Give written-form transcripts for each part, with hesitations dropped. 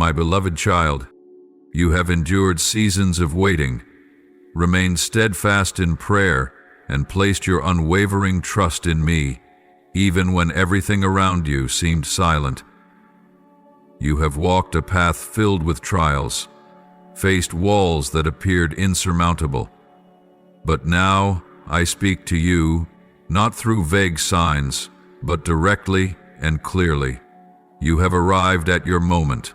My beloved child, you have endured seasons of waiting, remained steadfast in prayer, and placed your unwavering trust in me, even when everything around you seemed silent. You have walked a path filled with trials, faced walls that appeared insurmountable. But now I speak to you, not through vague signs, but directly and clearly. You have arrived at your moment.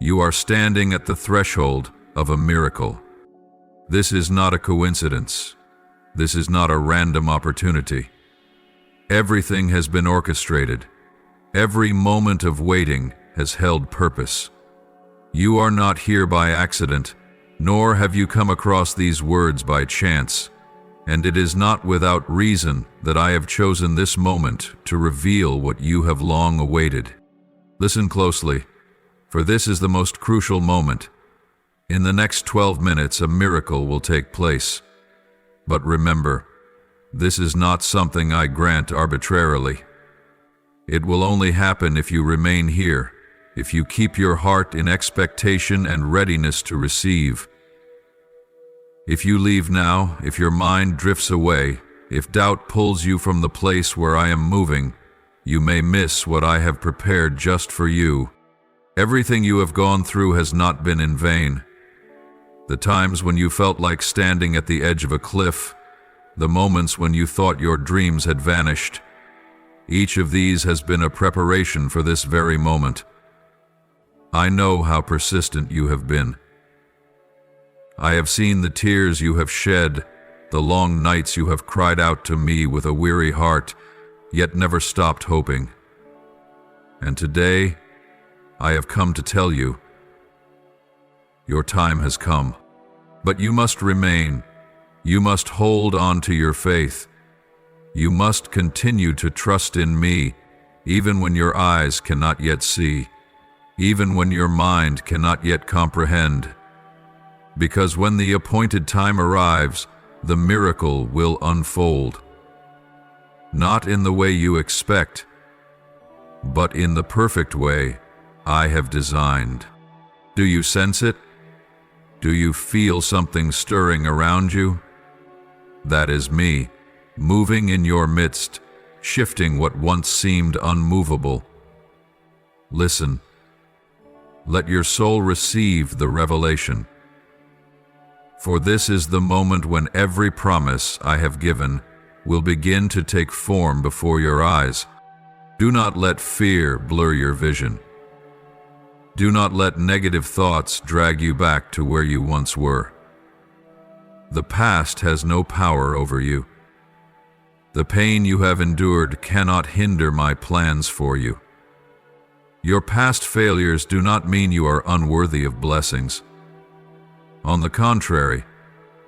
You are standing at the threshold of a miracle. This is not a coincidence. This is not a random opportunity. Everything has been orchestrated. Every moment of waiting has held purpose. You are not here by accident, nor have you come across these words by chance, and it is not without reason that I have chosen this moment to reveal what you have long awaited. Listen closely, for this is the most crucial moment. In the next 12 minutes, a miracle will take place. But remember, this is not something I grant arbitrarily. It will only happen if you remain here, if you keep your heart in expectation and readiness to receive. If you leave now, if your mind drifts away, if doubt pulls you from the place where I am moving, you may miss what I have prepared just for you. Everything you have gone through has not been in vain. The times when you felt like standing at the edge of a cliff, the moments when you thought your dreams had vanished, each of these has been a preparation for this very moment. I know how persistent you have been. I have seen the tears you have shed, the long nights you have cried out to me with a weary heart, yet never stopped hoping. And today, I have come to tell you, your time has come. But you must remain. You must hold on to your faith. You must continue to trust in me, even when your eyes cannot yet see, even when your mind cannot yet comprehend. Because when the appointed time arrives, the miracle will unfold. Not in the way you expect, but in the perfect way I have designed. Do you sense it? Do you feel something stirring around you? That is me, moving in your midst, shifting what once seemed unmovable. Listen. Let your soul receive the revelation. For this is the moment when every promise I have given will begin to take form before your eyes. Do not let fear blur your vision. Do not let negative thoughts drag you back to where you once were. The past has no power over you. The pain you have endured cannot hinder my plans for you. Your past failures do not mean you are unworthy of blessings. On the contrary,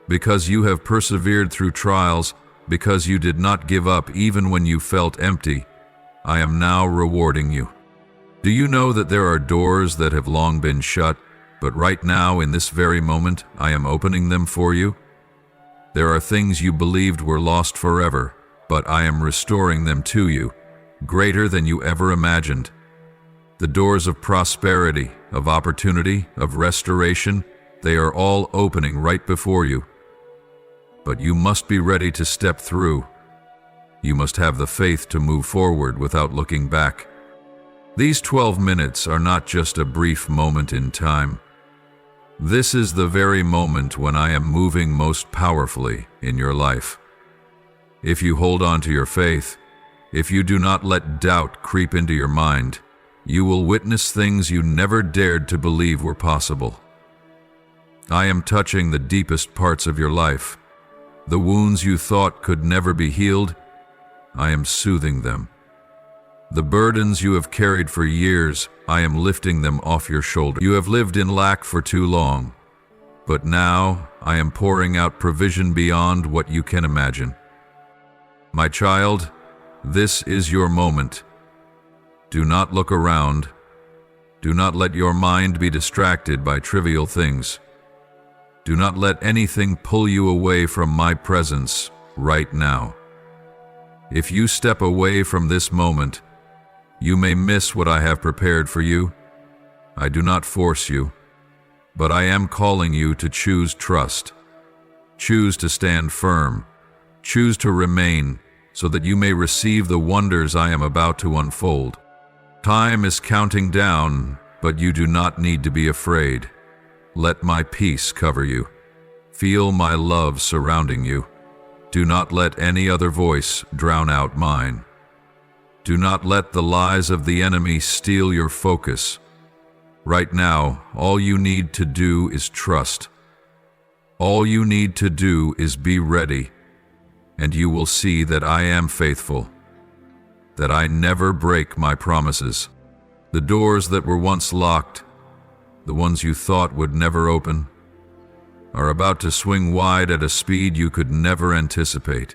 because you have persevered through trials, because you did not give up even when you felt empty, I am now rewarding you. Do you know that there are doors that have long been shut, but right now, in this very moment, I am opening them for you? There are things you believed were lost forever, but I am restoring them to you, greater than you ever imagined. The doors of prosperity, of opportunity, of restoration, they are all opening right before you. But you must be ready to step through. You must have the faith to move forward without looking back. These 12 minutes are not just a brief moment in time. This is the very moment when I am moving most powerfully in your life. If you hold on to your faith, if you do not let doubt creep into your mind, you will witness things you never dared to believe were possible. I am touching the deepest parts of your life. The wounds you thought could never be healed, I am soothing them. The burdens you have carried for years, I am lifting them off your shoulders. You have lived in lack for too long, but now I am pouring out provision beyond what you can imagine. My child, this is your moment. Do not look around. Do not let your mind be distracted by trivial things. Do not let anything pull you away from my presence right now. If you step away from this moment, you may miss what I have prepared for you. I do not force you, but I am calling you to choose trust. Choose to stand firm. Choose to remain so that you may receive the wonders I am about to unfold. Time is counting down, but you do not need to be afraid. Let my peace cover you. Feel my love surrounding you. Do not let any other voice drown out mine. Do not let the lies of the enemy steal your focus. Right now, all you need to do is trust. All you need to do is be ready, and you will see that I am faithful, that I never break my promises. The doors that were once locked, the ones you thought would never open, are about to swing wide at a speed you could never anticipate.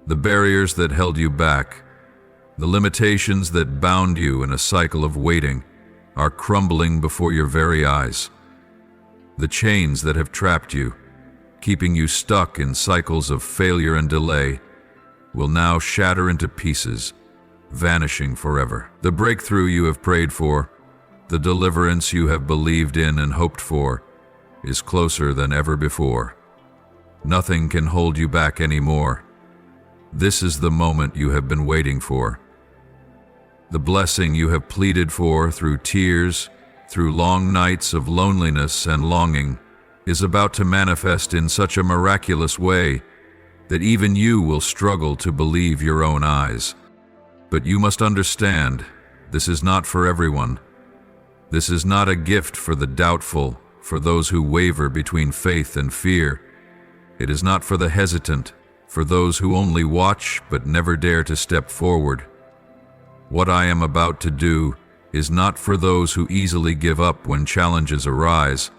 The barriers that held you back, the limitations that bound you in a cycle of waiting, are crumbling before your very eyes. The chains that have trapped you, keeping you stuck in cycles of failure and delay, will now shatter into pieces, vanishing forever. The breakthrough you have prayed for, the deliverance you have believed in and hoped for, is closer than ever before. Nothing can hold you back anymore. This is the moment you have been waiting for. The blessing you have pleaded for through tears, through long nights of loneliness and longing, is about to manifest in such a miraculous way that even you will struggle to believe your own eyes. But you must understand, this is not for everyone. This is not a gift for the doubtful, for those who waver between faith and fear. It is not for the hesitant, for those who only watch but never dare to step forward. What I am about to do is not for those who easily give up when challenges arise,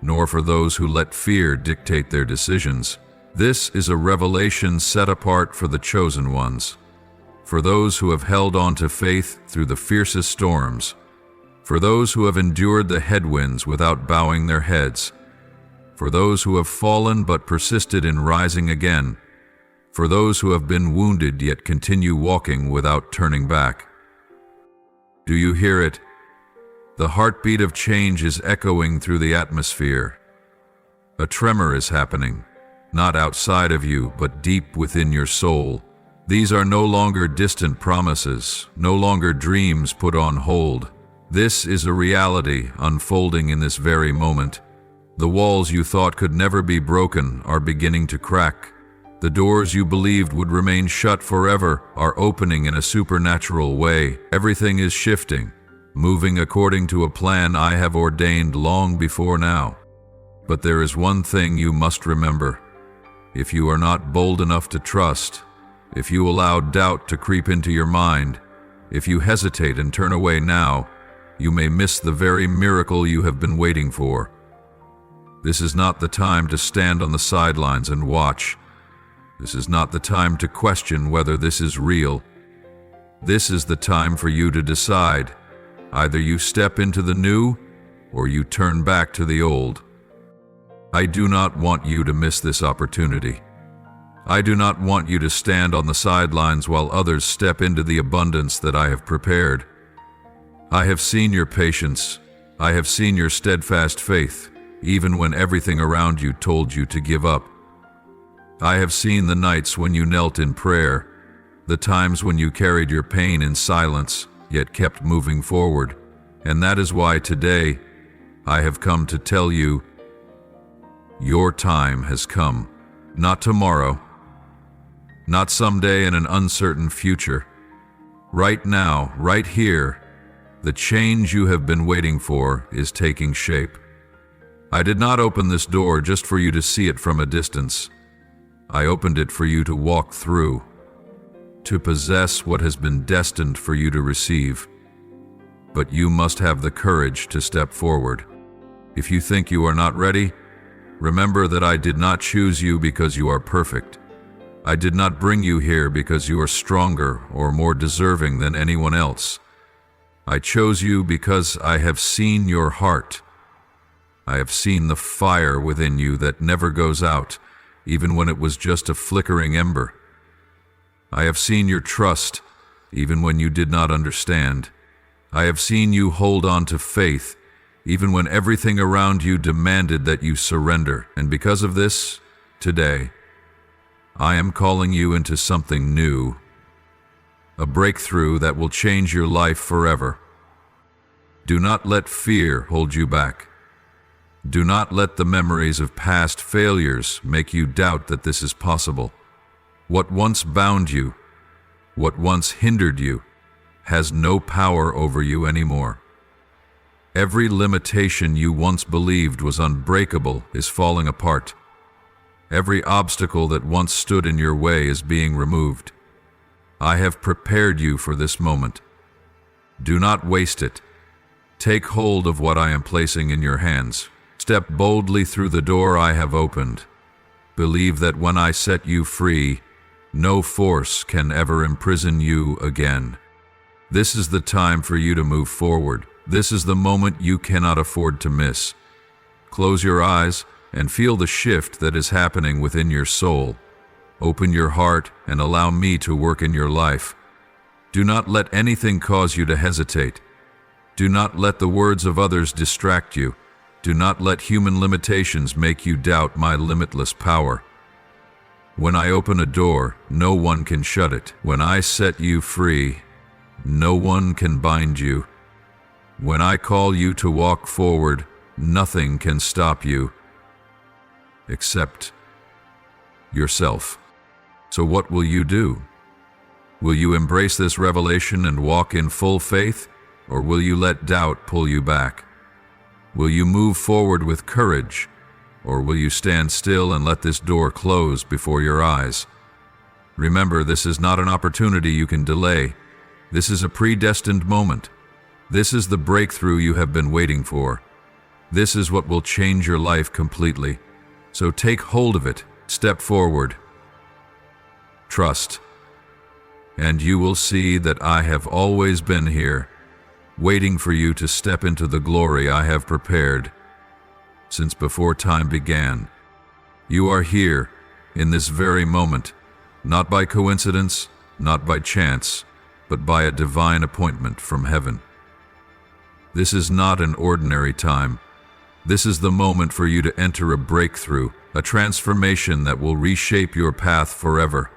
nor for those who let fear dictate their decisions. This is a revelation set apart for the chosen ones, for those who have held on to faith through the fiercest storms, for those who have endured the headwinds without bowing their heads, for those who have fallen but persisted in rising again, for those who have been wounded yet continue walking without turning back. Do you hear it? The heartbeat of change is echoing through the atmosphere. A tremor is happening, not outside of you, but deep within your soul. These are no longer distant promises, no longer dreams put on hold. This is a reality unfolding in this very moment. The walls you thought could never be broken are beginning to crack. The doors you believed would remain shut forever are opening in a supernatural way. Everything is shifting, moving according to a plan I have ordained long before now. But there is one thing you must remember. If you are not bold enough to trust, if you allow doubt to creep into your mind, if you hesitate and turn away now, you may miss the very miracle you have been waiting for. This is not the time to stand on the sidelines and watch. This is not the time to question whether this is real. This is the time for you to decide. Either you step into the new, or you turn back to the old. I do not want you to miss this opportunity. I do not want you to stand on the sidelines while others step into the abundance that I have prepared. I have seen your patience. I have seen your steadfast faith, even when everything around you told you to give up. I have seen the nights when you knelt in prayer, the times when you carried your pain in silence, yet kept moving forward. And that is why today, I have come to tell you, your time has come. Not tomorrow, not someday in an uncertain future. Right now, right here, the change you have been waiting for is taking shape. I did not open this door just for you to see it from a distance. I opened it for you to walk through, to possess what has been destined for you to receive. But you must have the courage to step forward. If you think you are not ready, remember that I did not choose you because you are perfect. I did not bring you here because you are stronger or more deserving than anyone else. I chose you because I have seen your heart. I have seen the fire within you that never goes out, even when it was just a flickering ember. I have seen your trust, even when you did not understand. I have seen you hold on to faith, even when everything around you demanded that you surrender. And because of this, today, I am calling you into something new, a breakthrough that will change your life forever. Do not let fear hold you back. Do not let the memories of past failures make you doubt that this is possible. What once bound you, what once hindered you, has no power over you anymore. Every limitation you once believed was unbreakable is falling apart. Every obstacle that once stood in your way is being removed. I have prepared you for this moment. Do not waste it. Take hold of what I am placing in your hands. Step boldly through the door I have opened. Believe that when I set you free, no force can ever imprison you again. This is the time for you to move forward. This is the moment you cannot afford to miss. Close your eyes and feel the shift that is happening within your soul. Open your heart and allow me to work in your life. Do not let anything cause you to hesitate. Do not let the words of others distract you. Do not let human limitations make you doubt my limitless power. When I open a door, no one can shut it. When I set you free, no one can bind you. When I call you to walk forward, nothing can stop you, except yourself. So what will you do? Will you embrace this revelation and walk in full faith, or will you let doubt pull you back? Will you move forward with courage, or will you stand still and let this door close before your eyes? Remember, this is not an opportunity you can delay. This is a predestined moment. This is the breakthrough you have been waiting for. This is what will change your life completely. So take hold of it, step forward, trust, and you will see that I have always been here, waiting for you to step into the glory I have prepared. Since before time began, you are here in this very moment, not by coincidence, not by chance, but by a divine appointment from heaven. This is not an ordinary time. This is the moment for you to enter a breakthrough, a transformation that will reshape your path forever.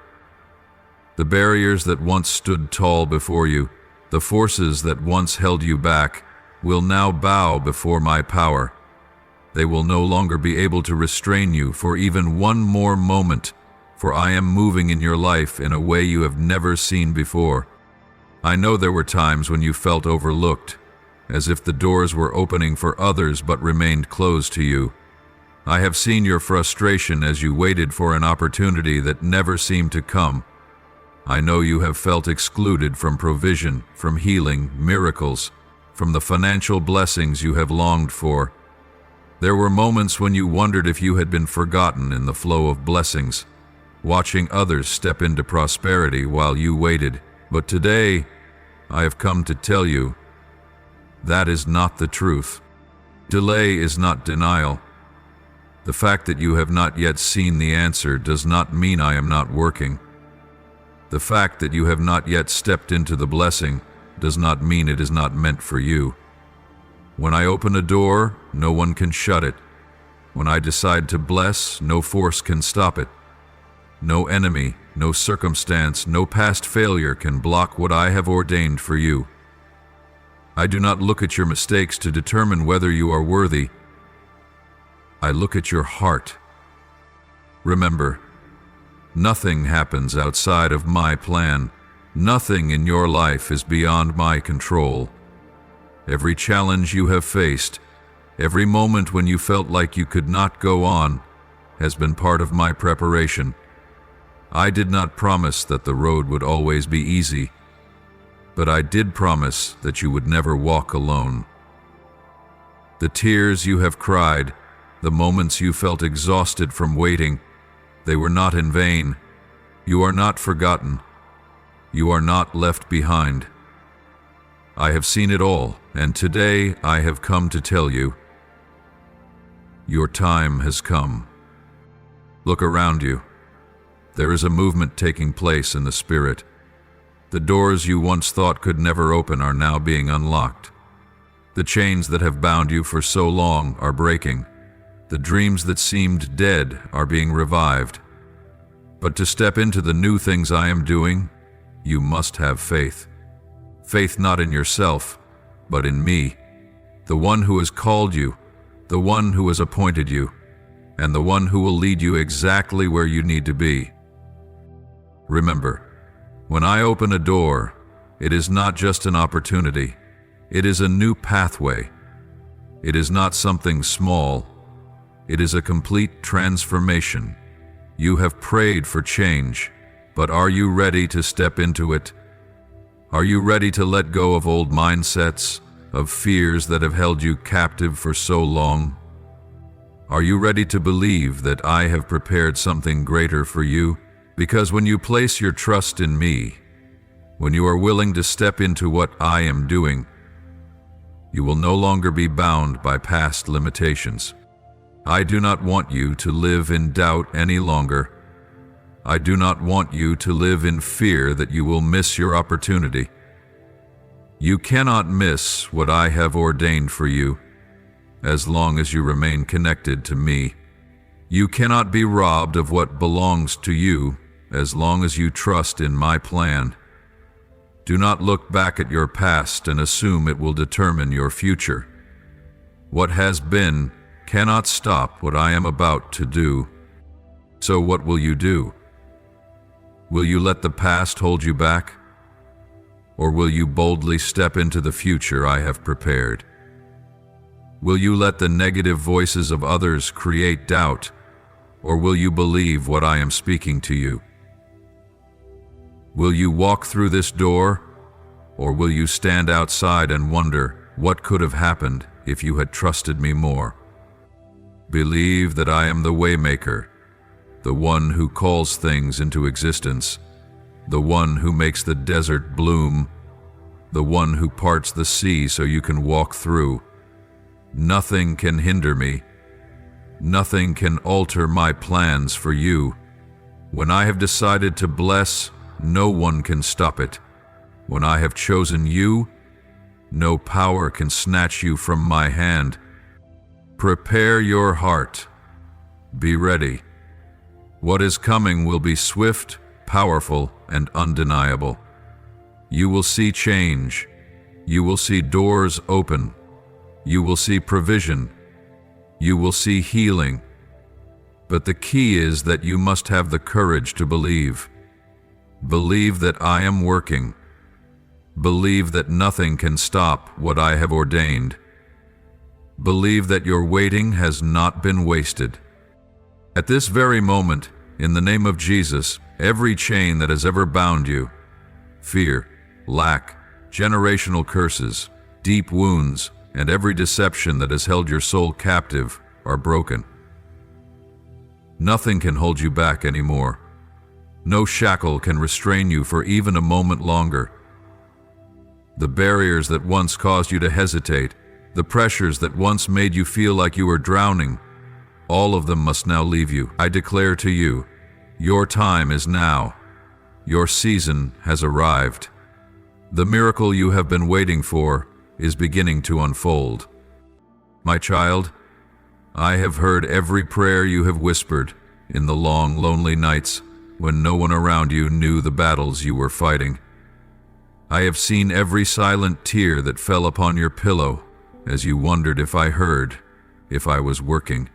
The barriers that once stood tall before you, the forces that once held you back, will now bow before my power. They will no longer be able to restrain you for even one more moment, for I am moving in your life in a way you have never seen before. I know there were times when you felt overlooked, as if the doors were opening for others but remained closed to you. I have seen your frustration as you waited for an opportunity that never seemed to come. I know you have felt excluded from provision, from healing, miracles, from the financial blessings you have longed for. There were moments when you wondered if you had been forgotten in the flow of blessings, watching others step into prosperity while you waited. But today, I have come to tell you, that is not the truth. Delay is not denial. The fact that you have not yet seen the answer does not mean I am not working. The fact that you have not yet stepped into the blessing does not mean it is not meant for you. When I open a door, no one can shut it. When I decide to bless, no force can stop it. No enemy, no circumstance, no past failure can block what I have ordained for you. I do not look at your mistakes to determine whether you are worthy. I look at your heart. Remember, nothing happens outside of my plan. Nothing in your life is beyond my control. Every challenge you have faced, every moment when you felt like you could not go on, has been part of my preparation. I did not promise that the road would always be easy, but I did promise that you would never walk alone. The tears you have cried, the moments you felt exhausted from waiting, they were not in vain. You are not forgotten. You are not left behind. I have seen it all, and today I have come to tell you, your time has come. Look around you. There is a movement taking place in the spirit. The doors you once thought could never open are now being unlocked. The chains that have bound you for so long are breaking. The dreams that seemed dead are being revived. But to step into the new things I am doing, you must have faith. Faith not in yourself, but in me, the one who has called you, the one who has appointed you, and the one who will lead you exactly where you need to be. Remember, when I open a door, it is not just an opportunity. It is a new pathway. It is not something small. It is a complete transformation. You have prayed for change, but are you ready to step into it? Are you ready to let go of old mindsets, of fears that have held you captive for so long? Are you ready to believe that I have prepared something greater for you? Because when you place your trust in me, when you are willing to step into what I am doing, you will no longer be bound by past limitations. I do not want you to live in doubt any longer. I do not want you to live in fear that you will miss your opportunity. You cannot miss what I have ordained for you as long as you remain connected to me. You cannot be robbed of what belongs to you as long as you trust in my plan. Do not look back at your past and assume it will determine your future. What has been cannot stop what I am about to do. So what will you do? Will you let the past hold you back? Or will you boldly step into the future I have prepared? Will you let the negative voices of others create doubt? Or will you believe what I am speaking to you? Will you walk through this door? Or will you stand outside and wonder what could have happened if you had trusted me more? Believe that I am the waymaker, the one who calls things into existence, the one who makes the desert bloom, the one who parts the sea so you can walk through. Nothing can hinder me. Nothing can alter my plans for you. When I have decided to bless, no one can stop it. When I have chosen you, no power can snatch you from my hand. Prepare your heart. Be ready. What is coming will be swift, powerful, and undeniable. You will see change. You will see doors open. You will see provision. You will see healing. But the key is that you must have the courage to believe. Believe that I am working. Believe that nothing can stop what I have ordained. Believe that your waiting has not been wasted. At this very moment, in the name of Jesus, every chain that has ever bound you, fear, lack, generational curses, deep wounds, and every deception that has held your soul captive are broken. Nothing can hold you back anymore. No shackle can restrain you for even a moment longer. The barriers that once caused you to hesitate, the pressures that once made you feel like you were drowning, all of them must now leave you. I declare to you, your time is now. Your season has arrived. The miracle you have been waiting for is beginning to unfold. My child, I have heard every prayer you have whispered in the long, lonely nights when no one around you knew the battles you were fighting. I have seen every silent tear that fell upon your pillow as you wondered if I heard, if I was working.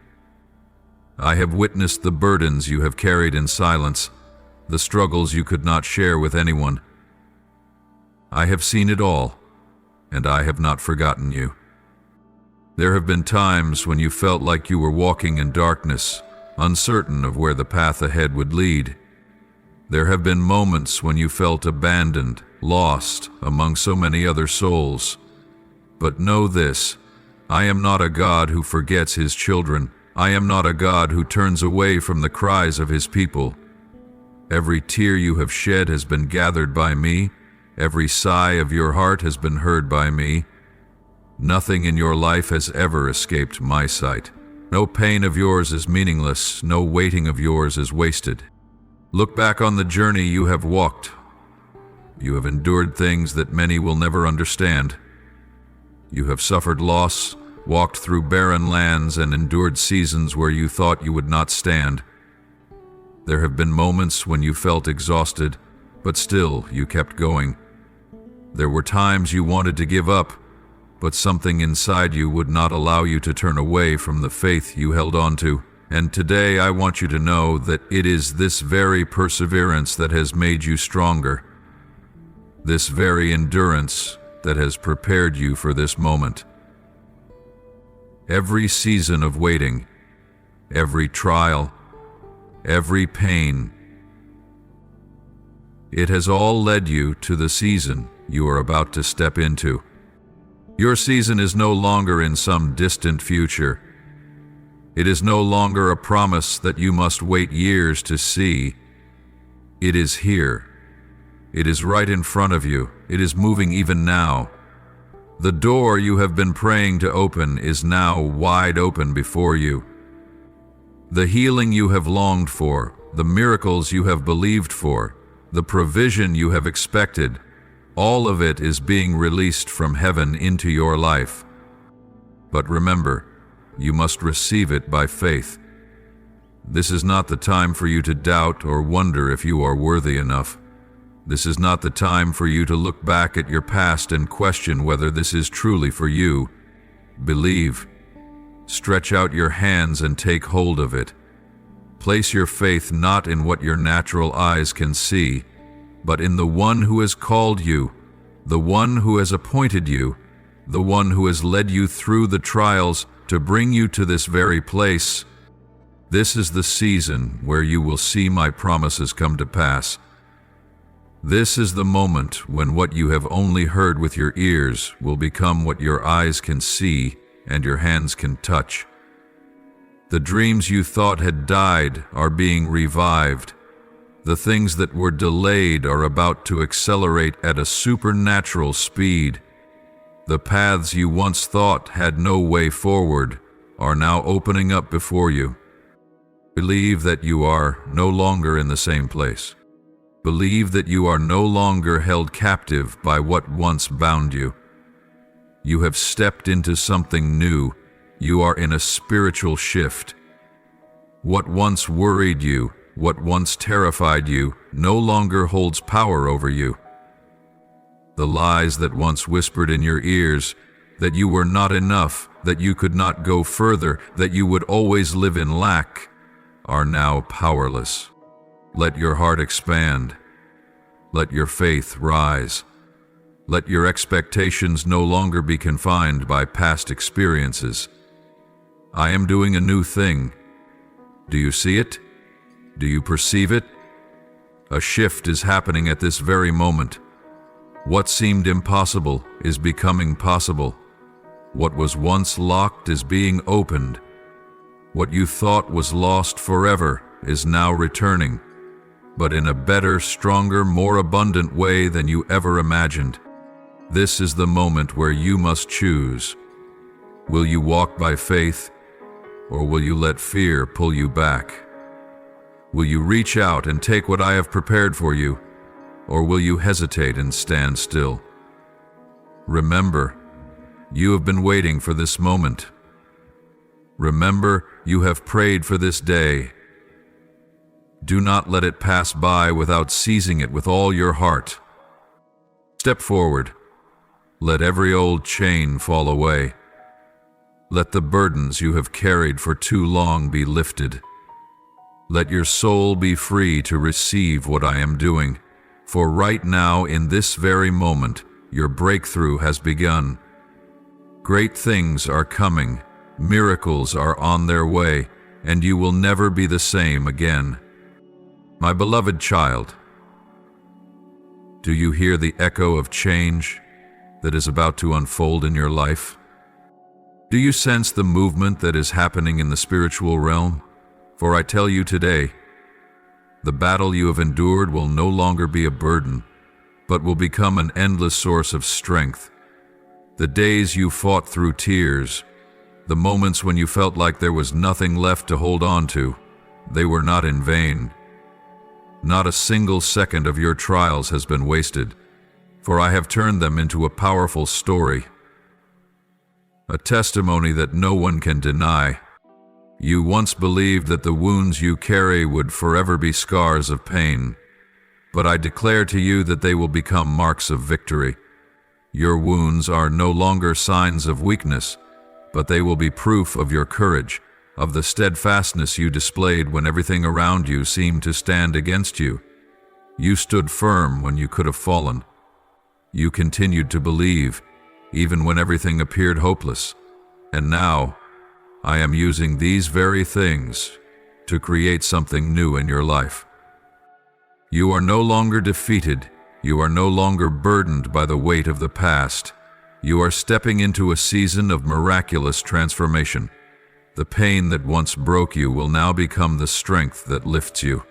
I have witnessed the burdens you have carried in silence, the struggles you could not share with anyone. I have seen it all, and I have not forgotten you. There have been times when you felt like you were walking in darkness, uncertain of where the path ahead would lead. There have been moments when you felt abandoned, lost among so many other souls. But know this, I am not a God who forgets his children. I am not a God who turns away from the cries of his people. Every tear you have shed has been gathered by me. Every sigh of your heart has been heard by me. Nothing in your life has ever escaped my sight. No pain of yours is meaningless. No waiting of yours is wasted. Look back on the journey you have walked. You have endured things that many will never understand. You have suffered loss, walked through barren lands, and endured seasons where you thought you would not stand. There have been moments when you felt exhausted, but still you kept going. There were times you wanted to give up, but something inside you would not allow you to turn away from the faith you held on to. And today I want you to know that it is this very perseverance that has made you stronger, this very endurance that has prepared you for this moment. Every season of waiting, every trial, every pain, it has all led you to the season you are about to step into. Your season is no longer in some distant future. It is no longer a promise that you must wait years to see. It is here. It is right in front of you. It is moving even now. The door you have been praying to open is now wide open before you. The healing you have longed for, the miracles you have believed for, the provision you have expected, all of it is being released from heaven into your life. But remember, you must receive it by faith. This is not the time for you to doubt or wonder if you are worthy enough. This is not the time for you to look back at your past and question whether this is truly for you. Believe. Stretch out your hands and take hold of it. Place your faith not in what your natural eyes can see, but in the one who has called you, the one who has appointed you, the one who has led you through the trials to bring you to this very place. This is the season where you will see my promises come to pass. This is the moment when what you have only heard with your ears will become what your eyes can see and your hands can touch. The dreams you thought had died are being revived. The things that were delayed are about to accelerate at a supernatural speed. The paths you once thought had no way forward are now opening up before you. Believe that you are no longer in the same place. Believe that you are no longer held captive by what once bound you. You have stepped into something new. You are in a spiritual shift. What once worried you, what once terrified you, no longer holds power over you. The lies that once whispered in your ears, that you were not enough, that you could not go further, that you would always live in lack, are now powerless. Let your heart expand. Let your faith rise. Let your expectations no longer be confined by past experiences. I am doing a new thing. Do you see it? Do you perceive it? A shift is happening at this very moment. What seemed impossible is becoming possible. What was once locked is being opened. What you thought was lost forever is now returning, but in a better, stronger, more abundant way than you ever imagined. This is the moment where you must choose. Will you walk by faith, or will you let fear pull you back? Will you reach out and take what I have prepared for you, or will you hesitate and stand still? Remember, you have been waiting for this moment. Remember, you have prayed for this day. Do not let it pass by without seizing it with all your heart. Step forward. Let every old chain fall away. Let the burdens you have carried for too long be lifted. Let your soul be free to receive what I am doing. For right now, in this very moment, your breakthrough has begun. Great things are coming, miracles are on their way, and you will never be the same again. My beloved child, do you hear the echo of change that is about to unfold in your life? Do you sense the movement that is happening in the spiritual realm? For I tell you today, the battle you have endured will no longer be a burden, but will become an endless source of strength. The days you fought through tears, the moments when you felt like there was nothing left to hold on to, they were not in vain. Not a single second of your trials has been wasted. for I have turned them into a powerful story, a testimony that no one can deny. You once believed that the wounds you carry would forever be scars of pain, but I declare to you that they will become marks of victory. Your wounds are no longer signs of weakness, but they will be proof of your courage, of the steadfastness you displayed when everything around you seemed to stand against you. You stood firm when you could have fallen. You continued to believe, even when everything appeared hopeless. And now, I am using these very things to create something new in your life. You are no longer defeated. You are no longer burdened by the weight of the past. You are stepping into a season of miraculous transformation. The pain that once broke you will now become the strength that lifts you.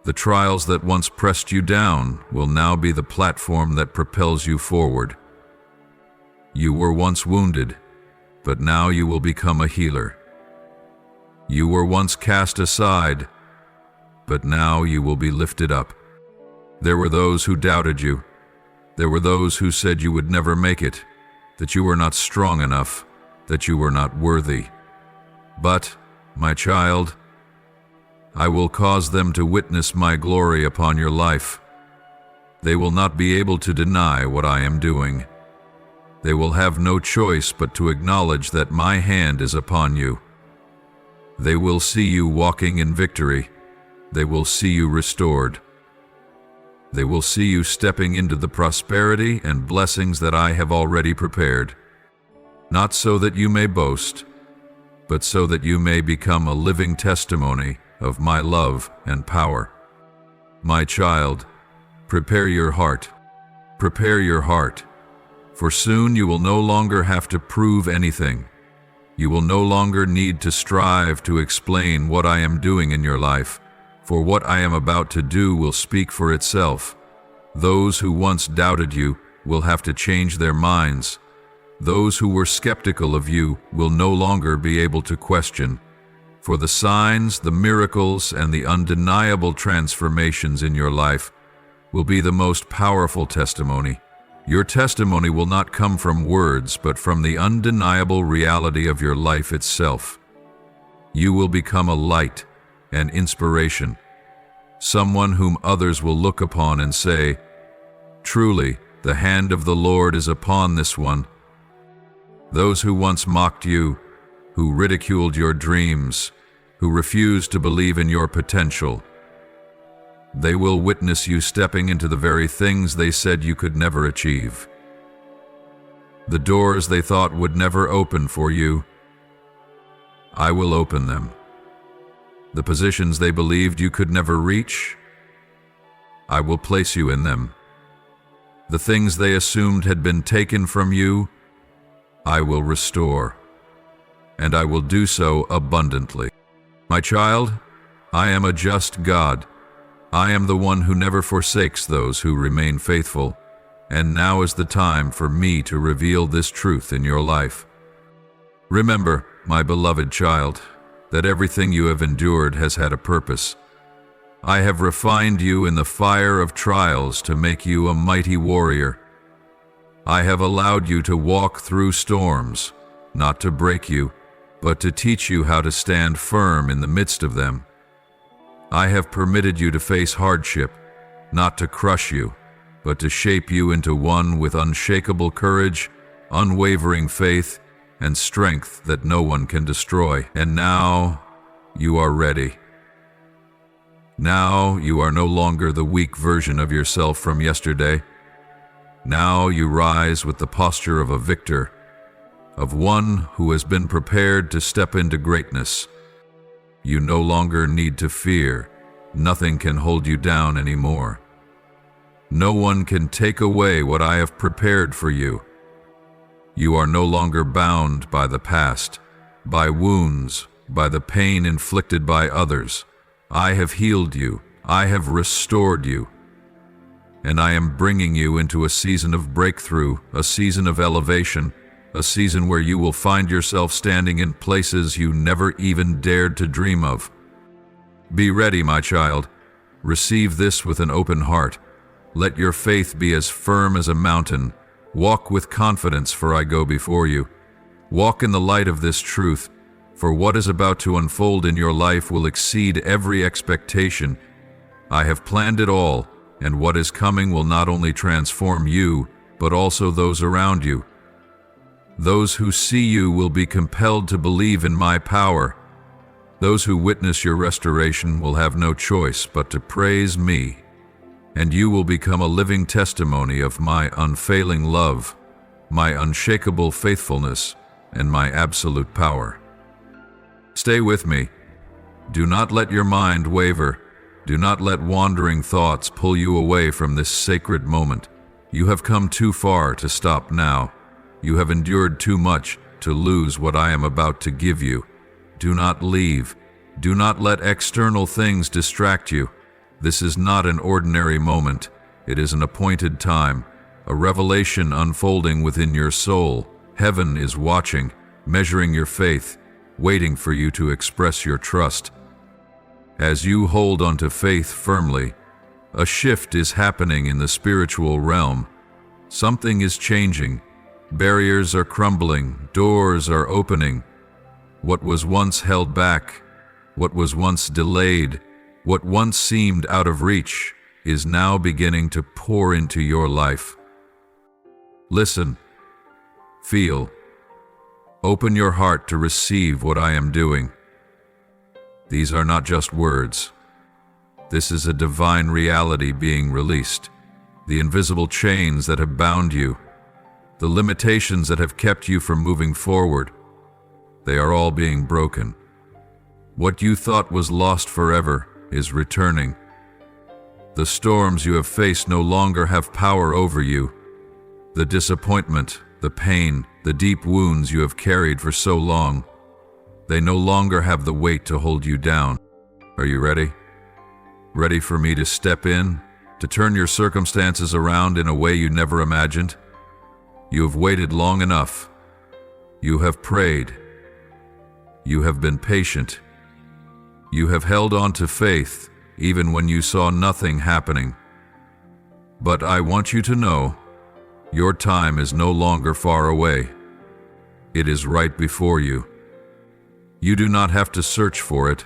The trials that once pressed you down will now be the platform that propels you forward. You were once wounded, but now you will become a healer. You were once cast aside, but now you will be lifted up. There were those who doubted you. There were those who said you would never make it, that you were not strong enough, that you were not worthy. But, my child, I will cause them to witness my glory upon your life. They will not be able to deny what I am doing. They will have no choice but to acknowledge that my hand is upon you. They will see you walking in victory. They will see you restored. They will see you stepping into the prosperity and blessings that I have already prepared. Not so that you may boast, but so that you may become a living testimony of my love and power. My child, prepare your heart. Prepare your heart, for soon you will no longer have to prove anything. You will no longer need to strive to explain what I am doing in your life, for what I am about to do will speak for itself. Those who once doubted you will have to change their minds. Those who were skeptical of you will no longer be able to question. For the signs, the miracles, and the undeniable transformations in your life will be the most powerful testimony. Your testimony will not come from words, but from the undeniable reality of your life itself. You will become a light and inspiration, someone whom others will look upon and say, "Truly, the hand of the Lord is upon this one." Those who once mocked you, who ridiculed your dreams, who refused to believe in your potential, they will witness you stepping into the very things they said you could never achieve. The doors they thought would never open for you, I will open them. The positions they believed you could never reach, I will place you in them. The things they assumed had been taken from you, I will restore, and I will do so abundantly. My child, I am a just God. I am the one who never forsakes those who remain faithful, and now is the time for me to reveal this truth in your life. Remember, my beloved child, that everything you have endured has had a purpose. I have refined you in the fire of trials to make you a mighty warrior. I have allowed you to walk through storms, not to break you, but to teach you how to stand firm in the midst of them. I have permitted you to face hardship, not to crush you, but to shape you into one with unshakable courage, unwavering faith, and strength that no one can destroy. And now you are ready. Now you are no longer the weak version of yourself from yesterday. Now you rise with the posture of a victor, of one who has been prepared to step into greatness. You no longer need to fear. Nothing can hold you down anymore. No one can take away what I have prepared for you. You are no longer bound by the past, by wounds, by the pain inflicted by others. I have healed you. I have restored you. And I am bringing you into a season of breakthrough, a season of elevation, a season where you will find yourself standing in places you never even dared to dream of. Be ready, my child. Receive this with an open heart. Let your faith be as firm as a mountain. Walk with confidence, for I go before you. Walk in the light of this truth, for what is about to unfold in your life will exceed every expectation. I have planned it all, and what is coming will not only transform you, but also those around you. Those who see you will be compelled to believe in my power. Those who witness your restoration will have no choice but to praise me, and you will become a living testimony of my unfailing love, my unshakable faithfulness, and my absolute power. Stay with me. Do not let your mind waver. Do not let wandering thoughts pull you away from this sacred moment. You have come too far to stop now. You have endured too much to lose what I am about to give you. Do not leave. Do not let external things distract you. This is not an ordinary moment. It is an appointed time, a revelation unfolding within your soul. Heaven is watching, measuring your faith, waiting for you to express your trust. As you hold onto faith firmly, a shift is happening in the spiritual realm. Something is changing. Barriers are crumbling, doors are opening. What was once held back, what was once delayed, what once seemed out of reach, is now beginning to pour into your life. Listen, feel, open your heart to receive what I am doing. These are not just words. This is a divine reality being released. The invisible chains that have bound you, the limitations that have kept you from moving forward, they are all being broken. What you thought was lost forever is returning. The storms you have faced no longer have power over you. The disappointment, the pain, the deep wounds you have carried for so long, they no longer have the weight to hold you down. Are you ready? Ready for me to step in, to turn your circumstances around in a way you never imagined? You have waited long enough. You have prayed. You have been patient. You have held on to faith even when you saw nothing happening. But I want you to know, your time is no longer far away. It is right before you. You do not have to search for it.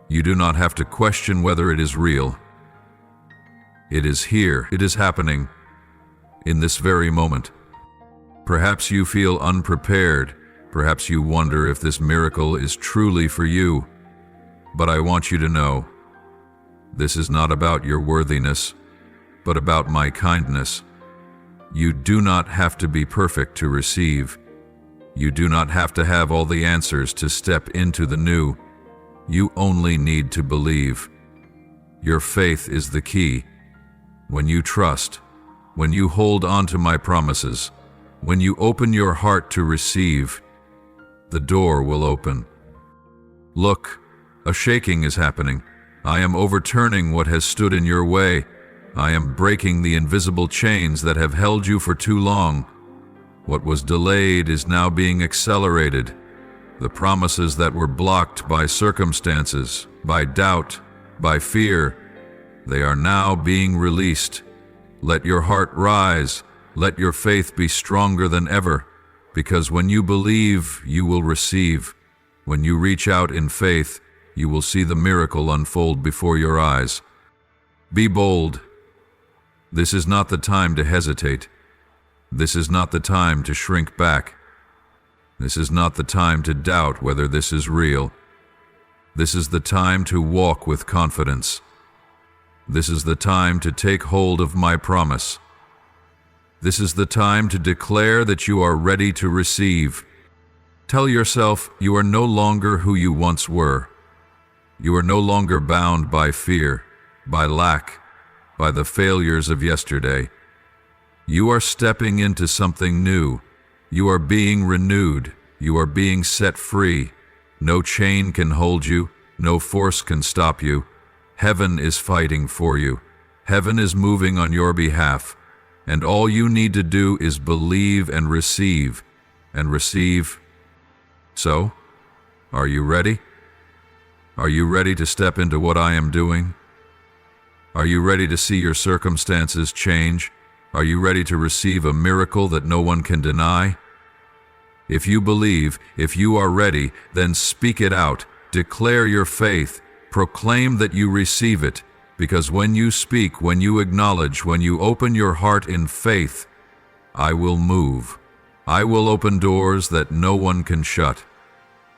You do not have to question whether it is real. It is here. It is happening in this very moment. Perhaps you feel unprepared. Perhaps you wonder if this miracle is truly for you. But I want you to know, this is not about your worthiness, but about my kindness. You do not have to be perfect to receive. You do not have to have all the answers to step into the new. You only need to believe. Your faith is the key. When you trust, when you hold on to my promises, when you open your heart to receive, the door will open. Look, a shaking is happening. I am overturning what has stood in your way. I am breaking the invisible chains that have held you for too long. What was delayed is now being accelerated. The promises that were blocked by circumstances, by doubt, by fear, they are now being released. Let your heart rise. Let your faith be stronger than ever, because when you believe, you will receive. When you reach out in faith, you will see the miracle unfold before your eyes. Be bold. This is not the time to hesitate. This is not the time to shrink back. This is not the time to doubt whether this is real. This is the time to walk with confidence. This is the time to take hold of my promise. This is the time to declare that you are ready to receive. Tell yourself you are no longer who you once were. You are no longer bound by fear, by lack, by the failures of yesterday. You are stepping into something new. You are being renewed. You are being set free. No chain can hold you. No force can stop you. Heaven is fighting for you. Heaven is moving on your behalf. And all you need to do is believe and receive. And receive. So, are you ready? Are you ready to step into what I am doing? Are you ready to see your circumstances change? Are you ready to receive a miracle that no one can deny? If you believe, if you are ready, then speak it out. Declare your faith. Proclaim that you receive it, because when you speak, when you acknowledge, when you open your heart in faith, I will move. I will open doors that no one can shut.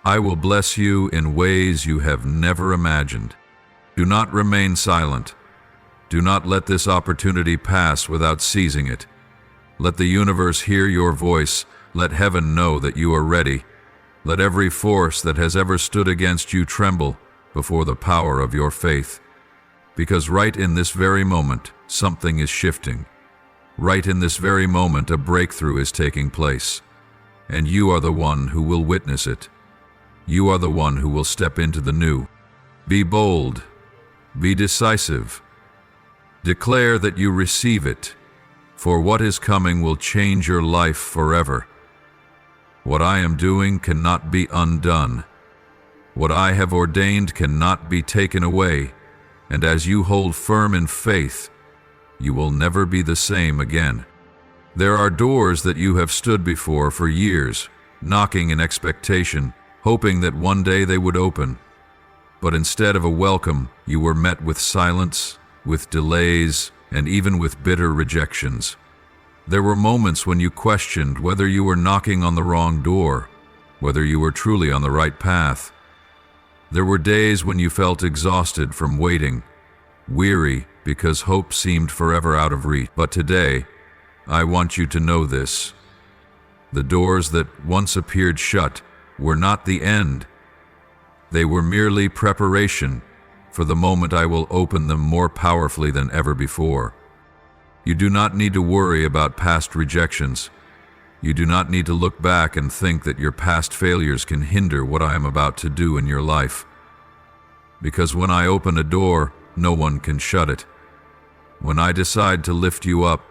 I will bless you in ways you have never imagined. Do not remain silent. Do not let this opportunity pass without seizing it. Let the universe hear your voice. Let heaven know that you are ready. Let every force that has ever stood against you tremble before the power of your faith. Because right in this very moment, something is shifting. Right in this very moment, a breakthrough is taking place. And you are the one who will witness it. You are the one who will step into the new. Be bold. Be decisive. Declare that you receive it, for what is coming will change your life forever. What I am doing cannot be undone. What I have ordained cannot be taken away, and as you hold firm in faith, you will never be the same again. There are doors that you have stood before for years, knocking in expectation, hoping that one day they would open. But instead of a welcome, you were met with silence, with delays, and even with bitter rejections. There were moments when you questioned whether you were knocking on the wrong door, whether you were truly on the right path. There were days when you felt exhausted from waiting, weary because hope seemed forever out of reach. But today, I want you to know this. The doors that once appeared shut were not the end. They were merely preparation for the moment I will open them more powerfully than ever before. You do not need to worry about past rejections. You do not need to look back and think that your past failures can hinder what I am about to do in your life. Because when I open a door, no one can shut it. When I decide to lift you up,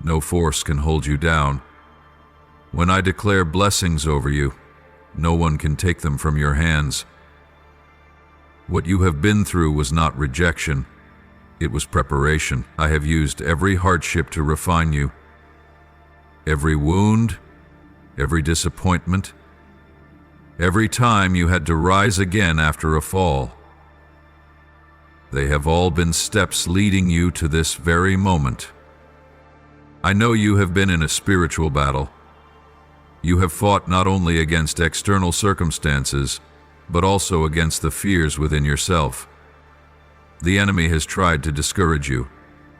no force can hold you down. When I declare blessings over you, no one can take them from your hands. What you have been through was not rejection. It was preparation. I have used every hardship to refine you. Every wound, every disappointment, every time you had to rise again after a fall. They have all been steps leading you to this very moment. I know you have been in a spiritual battle. You have fought not only against external circumstances, but also against the fears within yourself. The enemy has tried to discourage you,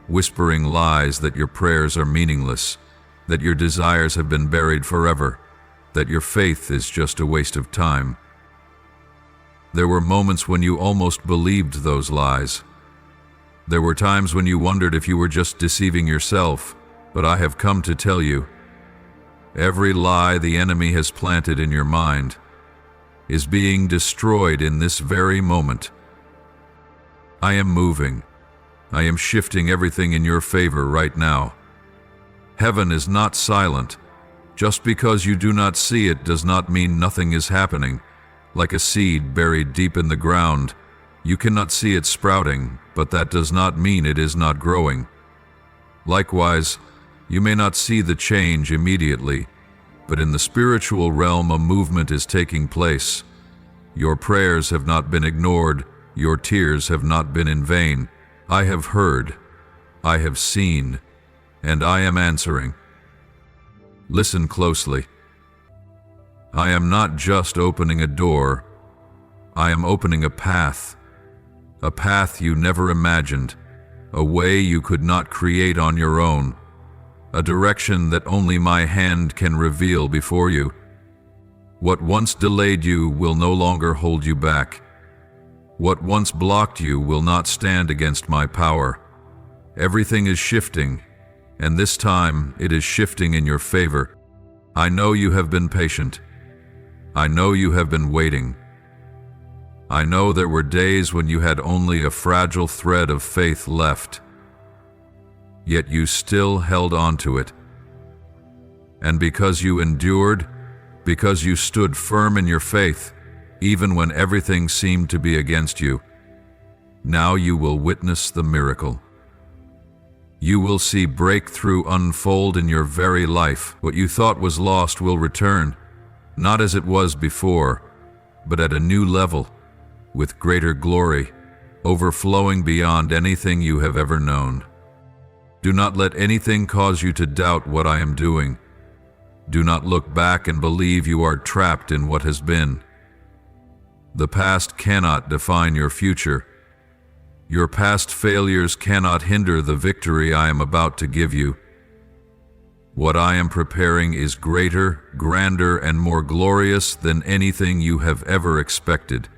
whispering lies that your prayers are meaningless, that your desires have been buried forever, that your faith is just a waste of time. There were moments when you almost believed those lies. There were times when you wondered if you were just deceiving yourself, but I have come to tell you, every lie the enemy has planted in your mind is being destroyed in this very moment. I am moving. I am shifting everything in your favor right now. Heaven is not silent. Just because you do not see it does not mean nothing is happening. Like a seed buried deep in the ground, you cannot see it sprouting, but that does not mean it is not growing. Likewise, you may not see the change immediately, but in the spiritual realm a movement is taking place. Your prayers have not been ignored. Your tears have not been in vain. I have heard, I have seen, and I am answering. Listen closely. I am not just opening a door. I am opening a path you never imagined, a way you could not create on your own, a direction that only my hand can reveal before you. What once delayed you will no longer hold you back. What once blocked you will not stand against my power. Everything is shifting, and this time it is shifting in your favor. I know you have been patient. I know you have been waiting. I know there were days when you had only a fragile thread of faith left, yet you still held on to it. And because you endured, because you stood firm in your faith, even when everything seemed to be against you, Now you will witness the miracle. You will see breakthrough unfold in your very life. What you thought was lost will return, not as it was before, but at a new level, with greater glory, overflowing beyond anything you have ever known. Do not let anything cause you to doubt what I am doing. Do not look back and believe you are trapped in what has been. The past cannot define your future. Your past failures cannot hinder the victory I am about to give you. What I am preparing is greater, grander, and more glorious than anything you have ever expected.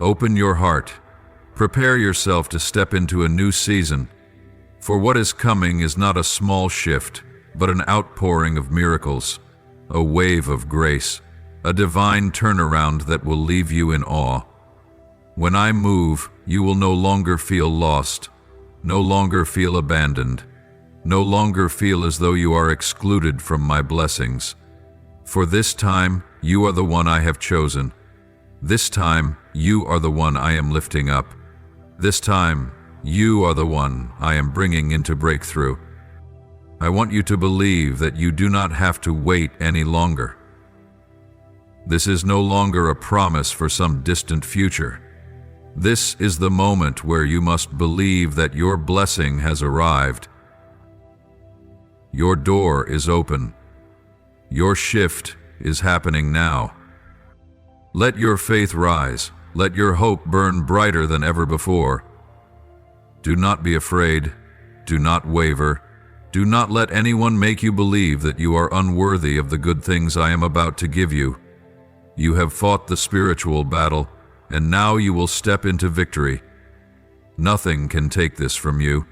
Open your heart. Prepare yourself to step into a new season, for what is coming is not a small shift, but an outpouring of miracles, a wave of grace, a divine turnaround that will leave you in awe. When I move, you will no longer feel lost, no longer feel abandoned, no longer feel as though you are excluded from my blessings. For this time, you are the one I have chosen. This time, you are the one I am lifting up. This time, you are the one I am bringing into breakthrough. I want you to believe that you do not have to wait any longer. This is no longer a promise for some distant future. This is the moment where you must believe that your blessing has arrived. Your door is open. Your shift is happening now. Let your faith rise. Let your hope burn brighter than ever before. Do not be afraid. Do not waver. Do not let anyone make you believe that you are unworthy of the good things I am about to give you. You have fought the spiritual battle, and now you will step into victory. Nothing can take this from you.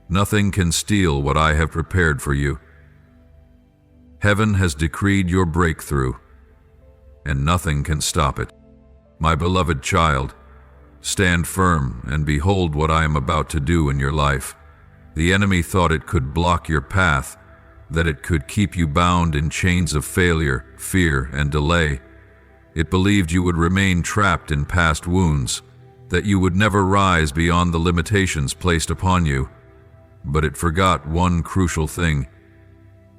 Nothing can steal what I have prepared for you. Heaven has decreed your breakthrough, and nothing can stop it. My beloved child, stand firm and behold what I am about to do in your life. The enemy thought it could block your path, that it could keep you bound in chains of failure, fear, and delay. It believed you would remain trapped in past wounds, that you would never rise beyond the limitations placed upon you. But it forgot one crucial thing.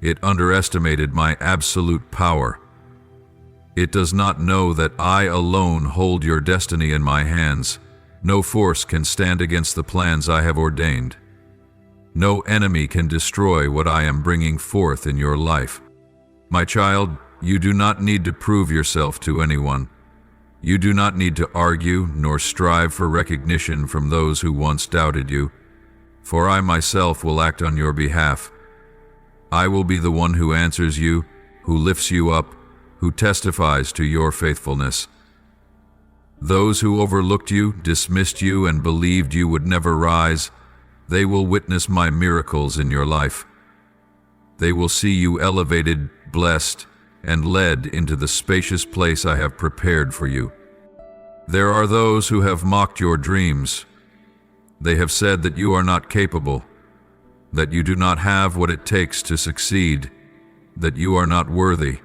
It underestimated my absolute power. It does not know that I alone hold your destiny in my hands. No force can stand against the plans I have ordained. No enemy can destroy what I am bringing forth in your life. My child, you do not need to prove yourself to anyone. You do not need to argue nor strive for recognition from those who once doubted you, for I myself will act on your behalf. I will be the one who answers you, who lifts you up, who testifies to your faithfulness. Those who overlooked you, dismissed you, and believed you would never rise, they will witness my miracles in your life. They will see you elevated, blessed, and led into the spacious place I have prepared for you. There are those who have mocked your dreams. They have said that you are not capable, that you do not have what it takes to succeed, that you are not worthy.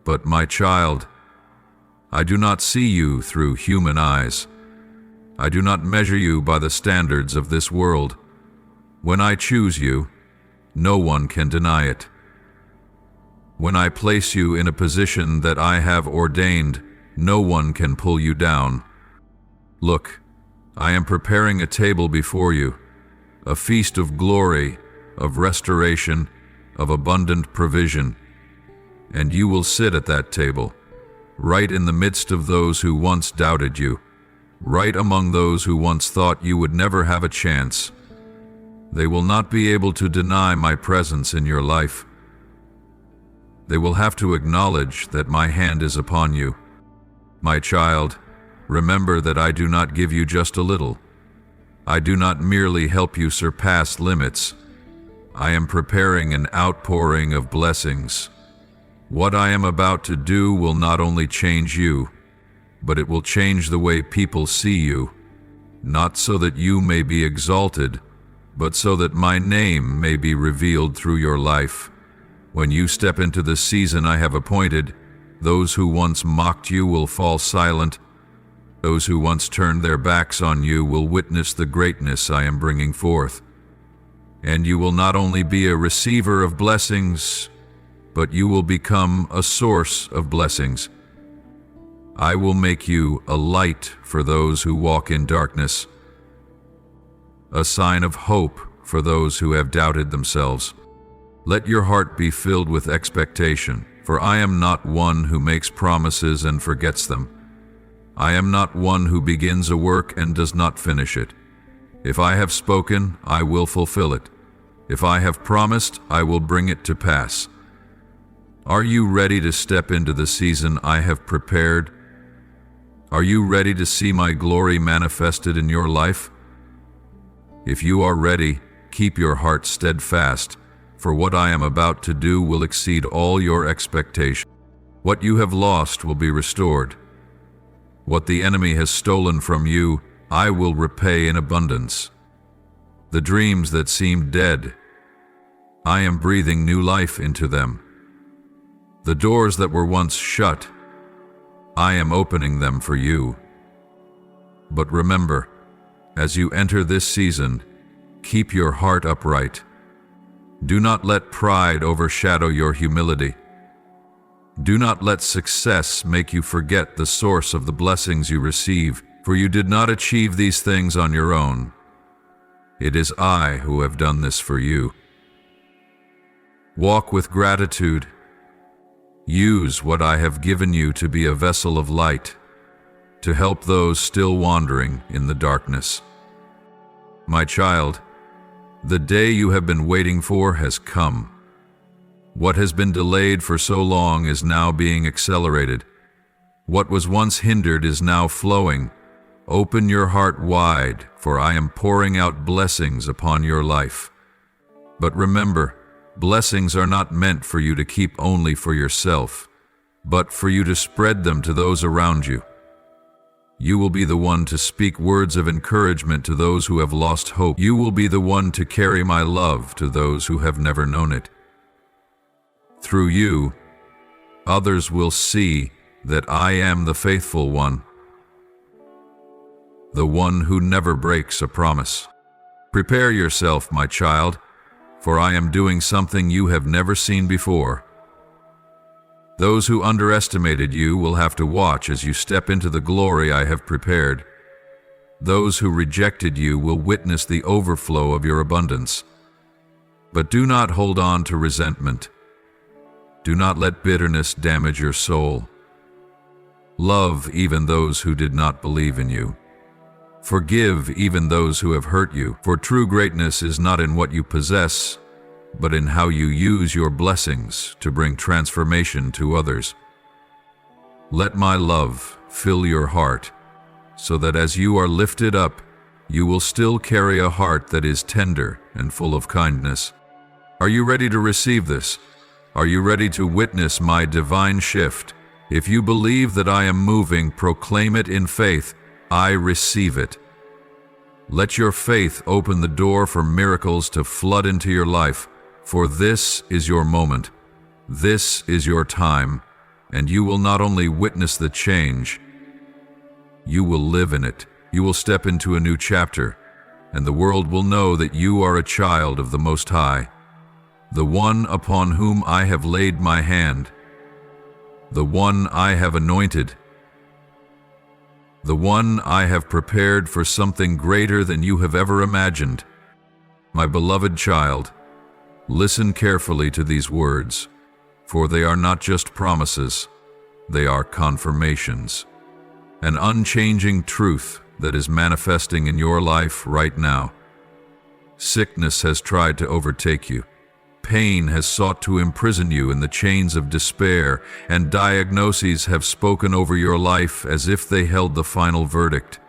But my child, I do not see you through human eyes. I do not measure you by the standards of this world. When I choose you, no one can deny it. When I place you in a position that I have ordained, no one can pull you down. Look, I am preparing a table before you, a feast of glory, of restoration, of abundant provision. And you will sit at that table, right in the midst of those who once doubted you, right among those who once thought you would never have a chance. They will not be able to deny my presence in your life. They will have to acknowledge that my hand is upon you. My child, remember that I do not give you just a little. I do not merely help you surpass limits. I am preparing an outpouring of blessings. What I am about to do will not only change you, but it will change the way people see you, not so that you may be exalted, but so that my name may be revealed through your life. When you step into the season I have appointed, those who once mocked you will fall silent. Those who once turned their backs on you will witness the greatness I am bringing forth. And you will not only be a receiver of blessings, but you will become a source of blessings. I will make you a light for those who walk in darkness, a sign of hope for those who have doubted themselves. Let your heart be filled with expectation, for I am not one who makes promises and forgets them. I am not one who begins a work and does not finish it. If I have spoken, I will fulfill it. If I have promised, I will bring it to pass. Are you ready to step into the season I have prepared? Are you ready to see my glory manifested in your life? If you are ready, keep your heart steadfast, for what I am about to do will exceed all your expectations. What you have lost will be restored. What the enemy has stolen from you, I will repay in abundance. The dreams that seemed dead, I am breathing new life into them. The doors that were once shut, I am opening them for you. But remember, as you enter this season, keep your heart upright. Do not let pride overshadow your humility. Do not let success make you forget the source of the blessings you receive, for you did not achieve these things on your own. It is I who have done this for you. Walk with gratitude. Use what I have given you to be a vessel of light, to help those still wandering in the darkness. My child, the day you have been waiting for has come. What has been delayed for so long is now being accelerated. What was once hindered is now flowing. Open your heart wide, for I am pouring out blessings upon your life. But remember, blessings are not meant for you to keep only for yourself, but for you to spread them to those around you. You will be the one to speak words of encouragement to those who have lost hope. You will be the one to carry my love to those who have never known it. Through you, others will see that I am the faithful one, the one who never breaks a promise. Prepare yourself, my child, for I am doing something you have never seen before. Those who underestimated you will have to watch as you step into the glory I have prepared. Those who rejected you will witness the overflow of your abundance. But do not hold on to resentment. Do not let bitterness damage your soul. Love even those who did not believe in you. Forgive even those who have hurt you, for true greatness is not in what you possess, but in how you use your blessings to bring transformation to others. Let my love fill your heart, so that as you are lifted up, you will still carry a heart that is tender and full of kindness. Are you ready to receive this? Are you ready to witness my divine shift? If you believe that I am moving, proclaim it in faith. I receive it. Let your faith open the door for miracles to flood into your life, for this is your moment. This is your time, and you will not only witness the change, you will live in it. You will step into a new chapter, and the world will know that you are a child of the Most High, the one upon whom I have laid my hand, the one I have anointed, the one I have prepared for something greater than you have ever imagined. My beloved child, listen carefully to these words, for they are not just promises, they are confirmations, an unchanging truth that is manifesting in your life right now. Sickness has tried to overtake you. Pain has sought to imprison you in the chains of despair, and diagnoses have spoken over your life as if they held the final verdict.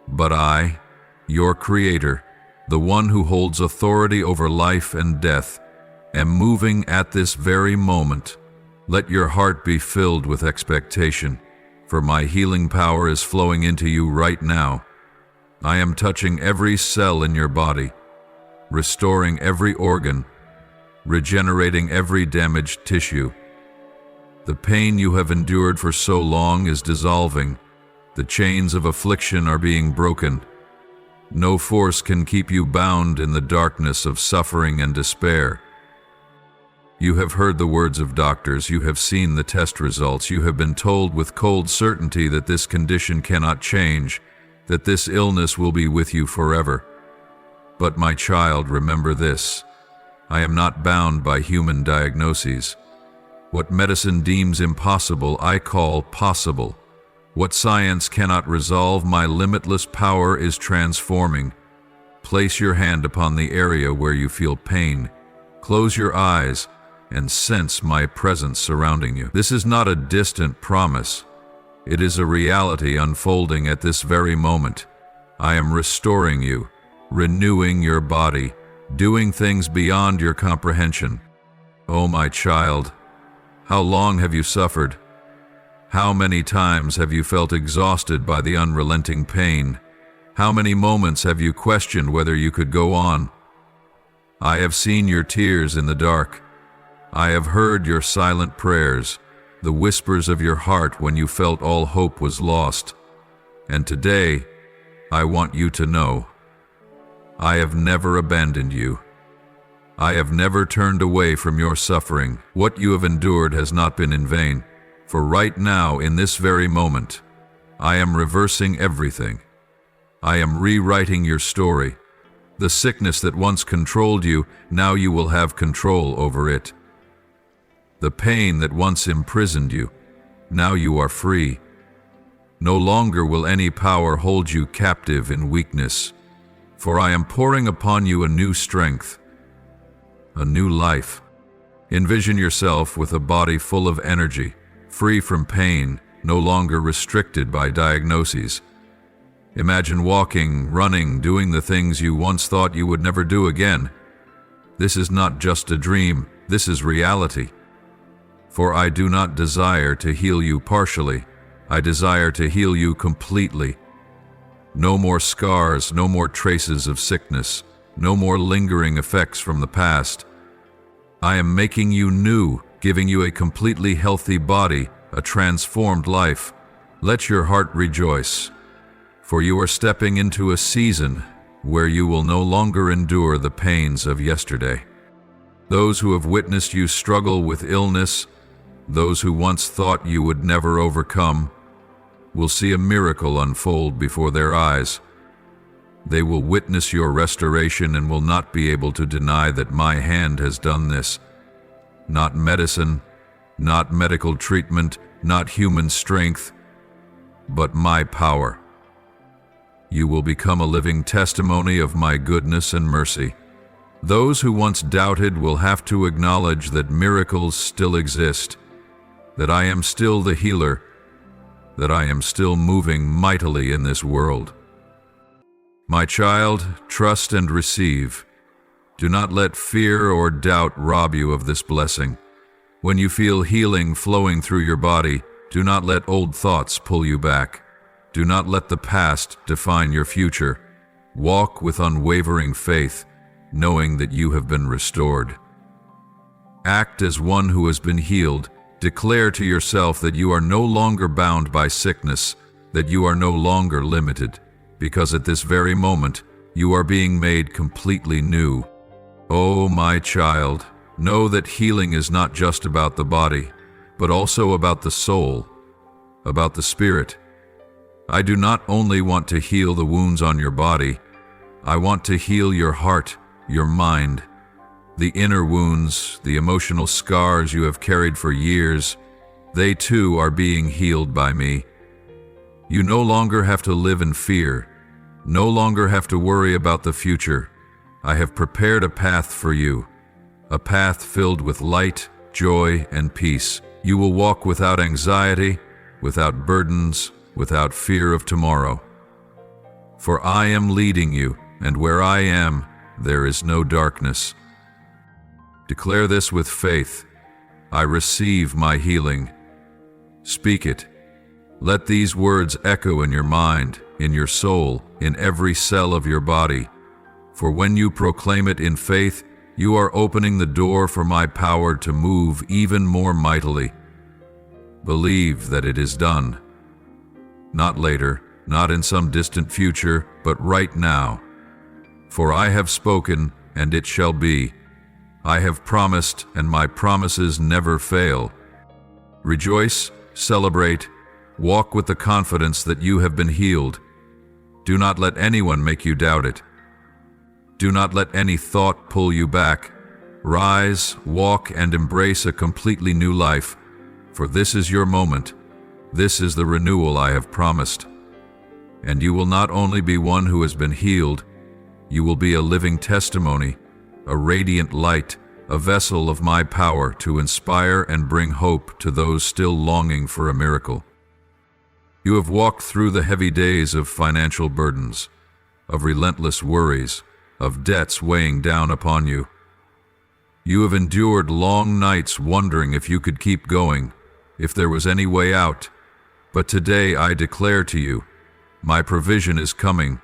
But I, your Creator, the one who holds authority over life and death, am moving at this very moment. Let your heart be filled with expectation, for my healing power is flowing into you right now. I am touching every cell in your body, restoring every organ, regenerating every damaged tissue. The pain you have endured for so long is dissolving, The chains of affliction are being broken. No force can keep you bound in the darkness of suffering and despair. You have heard the words of doctors, you have seen the test results, you have been told with cold certainty that this condition cannot change, that this illness will be with you forever. But my child, remember this: I am not bound by human diagnoses. What medicine deems impossible, I call possible. What science cannot resolve, my limitless power is transforming. Place your hand upon the area where you feel pain. Close your eyes and sense my presence surrounding you. This is not a distant promise. It is a reality unfolding at this very moment. I am restoring you, renewing your body, doing things beyond your comprehension. Oh, my child, how long have you suffered? How many times have you felt exhausted by the unrelenting pain? How many moments have you questioned whether you could go on? I have seen your tears in the dark. I have heard your silent prayers, the whispers of your heart when you felt all hope was lost. And today, I want you to know, I have never abandoned you. I have never turned away from your suffering. What you have endured has not been in vain. For right now, in this very moment, I am reversing everything. I am rewriting your story. The sickness that once controlled you, now you will have control over it. The pain that once imprisoned you, now you are free. No longer will any power hold you captive in weakness, for I am pouring upon you a new strength, a new life. Envision yourself with a body full of energy, free from pain, no longer restricted by diagnoses. Imagine walking, running, doing the things you once thought you would never do again. This is not just a dream, this is reality. For I do not desire to heal you partially, I desire to heal you completely. No more scars, no more traces of sickness, no more lingering effects from the past. I am making you new, giving you a completely healthy body, a transformed life. Let your heart rejoice, for you are stepping into a season where you will no longer endure the pains of yesterday. Those who have witnessed you struggle with illness, those who once thought you would never overcome, will see a miracle unfold before their eyes. They will witness your restoration and will not be able to deny that my hand has done this. Not medicine, not medical treatment, not human strength, but my power. You will become a living testimony of my goodness and mercy. Those who once doubted will have to acknowledge that miracles still exist, that I am still the healer, that I am still moving mightily in this world. My child, trust and receive. Do not let fear or doubt rob you of this blessing. When you feel healing flowing through your body, do not let old thoughts pull you back. Do not let the past define your future. Walk with unwavering faith, knowing that you have been restored. Act as one who has been healed. Declare to yourself that you are no longer bound by sickness, that you are no longer limited, because at this very moment, you are being made completely new. Oh, my child, know that healing is not just about the body, but also about the soul, about the spirit. I do not only want to heal the wounds on your body, I want to heal your heart, your mind. The inner wounds, the emotional scars you have carried for years, they too are being healed by me. You no longer have to live in fear, no longer have to worry about the future. I have prepared a path for you, a path filled with light, joy, and peace. You will walk without anxiety, without burdens, without fear of tomorrow. For I am leading you, and where I am, there is no darkness. Declare this with faith. I receive my healing. Speak it. Let these words echo in your mind, in your soul, in every cell of your body. For when you proclaim it in faith, you are opening the door for my power to move even more mightily. Believe that it is done. not later, not in some distant future, but right now. For I have spoken, and it shall be. I have promised, and my promises never fail. Rejoice, celebrate, walk with the confidence that you have been healed. Do not let anyone make you doubt it. Do not let any thought pull you back. Rise, walk, and embrace a completely new life, for this is your moment. This is the renewal I have promised. And you will not only be one who has been healed, you will be a living testimony, a radiant light, a vessel of my power to inspire and bring hope to those still longing for a miracle. You have walked through the heavy days of financial burdens, of relentless worries, of debts weighing down upon you. You have endured long nights wondering if you could keep going, if there was any way out. But today I declare to you, my provision is coming.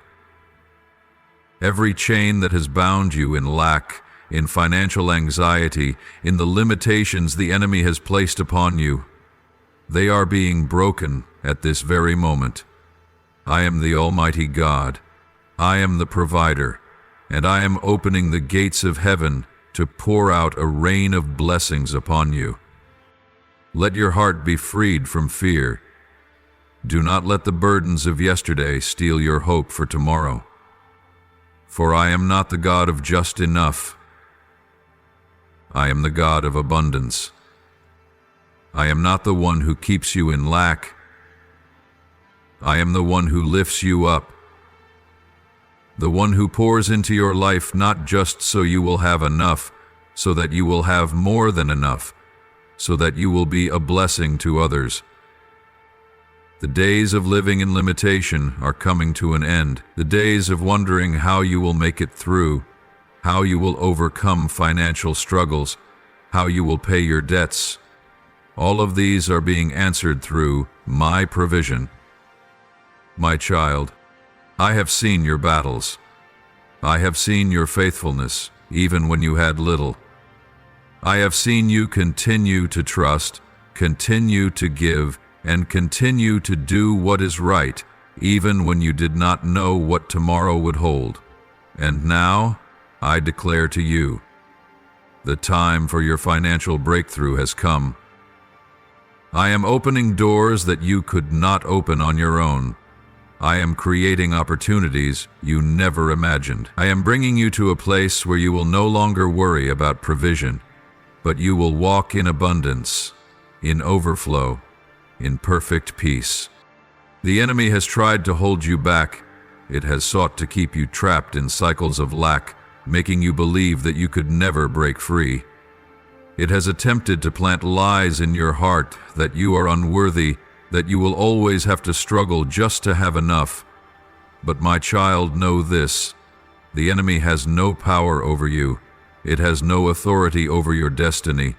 Every chain that has bound you in lack, in financial anxiety, in the limitations the enemy has placed upon you, they are being broken at this very moment. I am the Almighty God. I am the provider, and I am opening the gates of heaven to pour out a rain of blessings upon you. Let your heart be freed from fear. Do not let the burdens of yesterday steal your hope for tomorrow. For I am not the God of just enough. I am the God of abundance. I am not the one who keeps you in lack. I am the one who lifts you up. The one who pours into your life not just so you will have enough, so that you will have more than enough, so that you will be a blessing to others. The days of living in limitation are coming to an end. The days of wondering how you will make it through, how you will overcome financial struggles, how you will pay your debts. All of these are being answered through my provision. My child, I have seen your battles. I have seen your faithfulness, even when you had little. I have seen you continue to trust, continue to give, and continue to do what is right, even when you did not know what tomorrow would hold. And now, I declare to you, the time for your financial breakthrough has come. I am opening doors that you could not open on your own. I am creating opportunities you never imagined. I am bringing you to a place where you will no longer worry about provision, but you will walk in abundance, in overflow, in perfect peace. The enemy has tried to hold you back. It has sought to keep you trapped in cycles of lack, making you believe that you could never break free. It has attempted to plant lies in your heart that you are unworthy, that you will always have to struggle just to have enough. But my child, know this: the enemy has no power over you. It has no authority over your destiny.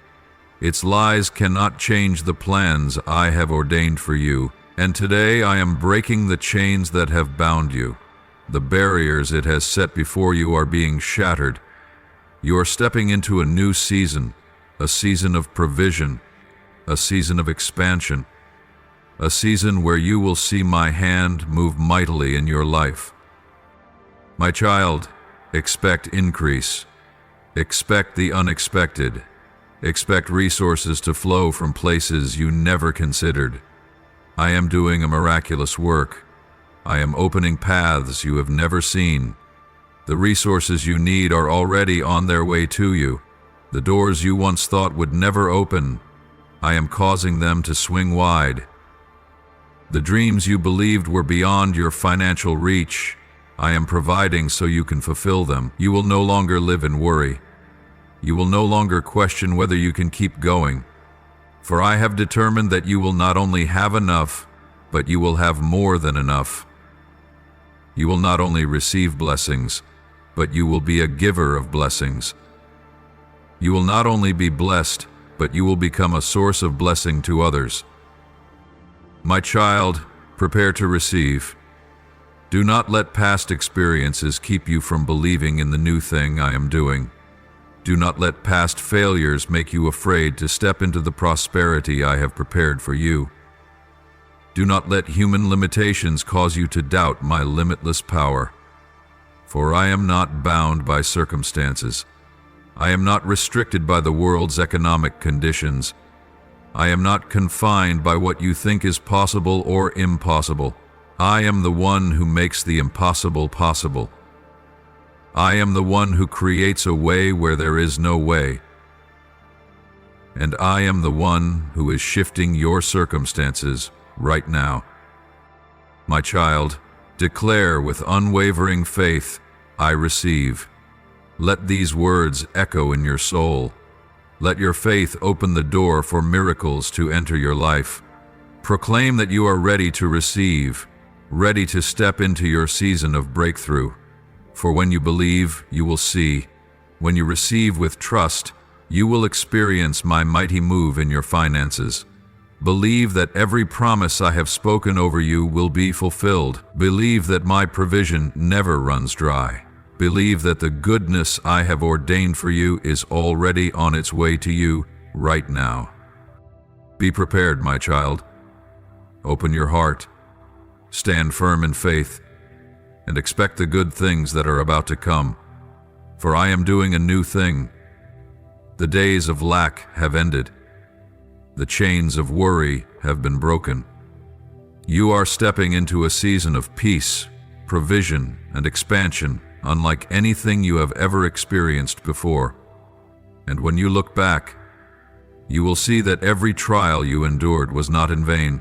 Its lies cannot change the plans I have ordained for you. And today I am breaking the chains that have bound you. The barriers it has set before you are being shattered. You are stepping into a new season, a season of provision, a season of expansion, a season where you will see my hand move mightily in your life. My child, expect increase. Expect the unexpected. Expect resources to flow from places you never considered. I am doing a miraculous work. I am opening paths you have never seen. The resources you need are already on their way to you. The doors you once thought would never open, I am causing them to swing wide. The dreams you believed were beyond your financial reach, I am providing so you can fulfill them. You will no longer live in worry. You will no longer question whether you can keep going. For I have determined that you will not only have enough, but you will have more than enough. You will not only receive blessings, but you will be a giver of blessings. You will not only be blessed, but you will become a source of blessing to others. My child, prepare to receive. Do not let past experiences keep you from believing in the new thing I am doing. Do not let past failures make you afraid to step into the prosperity I have prepared for you. Do not let human limitations cause you to doubt my limitless power. For I am not bound by circumstances. I am not restricted by the world's economic conditions. I am not confined by what you think is possible or impossible. I am the one who makes the impossible possible. I am the one who creates a way where there is no way. And I am the one who is shifting your circumstances right now. My child, declare with unwavering faith, I receive. Let these words echo in your soul. Let your faith open the door for miracles to enter your life. Proclaim that you are ready to receive, ready to step into your season of breakthrough. For when you believe, you will see. When you receive with trust, you will experience my mighty move in your finances. Believe that every promise I have spoken over you will be fulfilled. Believe that my provision never runs dry. Believe that the goodness I have ordained for you is already on its way to you right now. Be prepared, my child. Open your heart. Stand firm in faith, and expect the good things that are about to come. For I am doing a new thing. The days of lack have ended. The chains of worry have been broken. You are stepping into a season of peace, provision, and expansion unlike anything you have ever experienced before. And when you look back, you will see that every trial you endured was not in vain.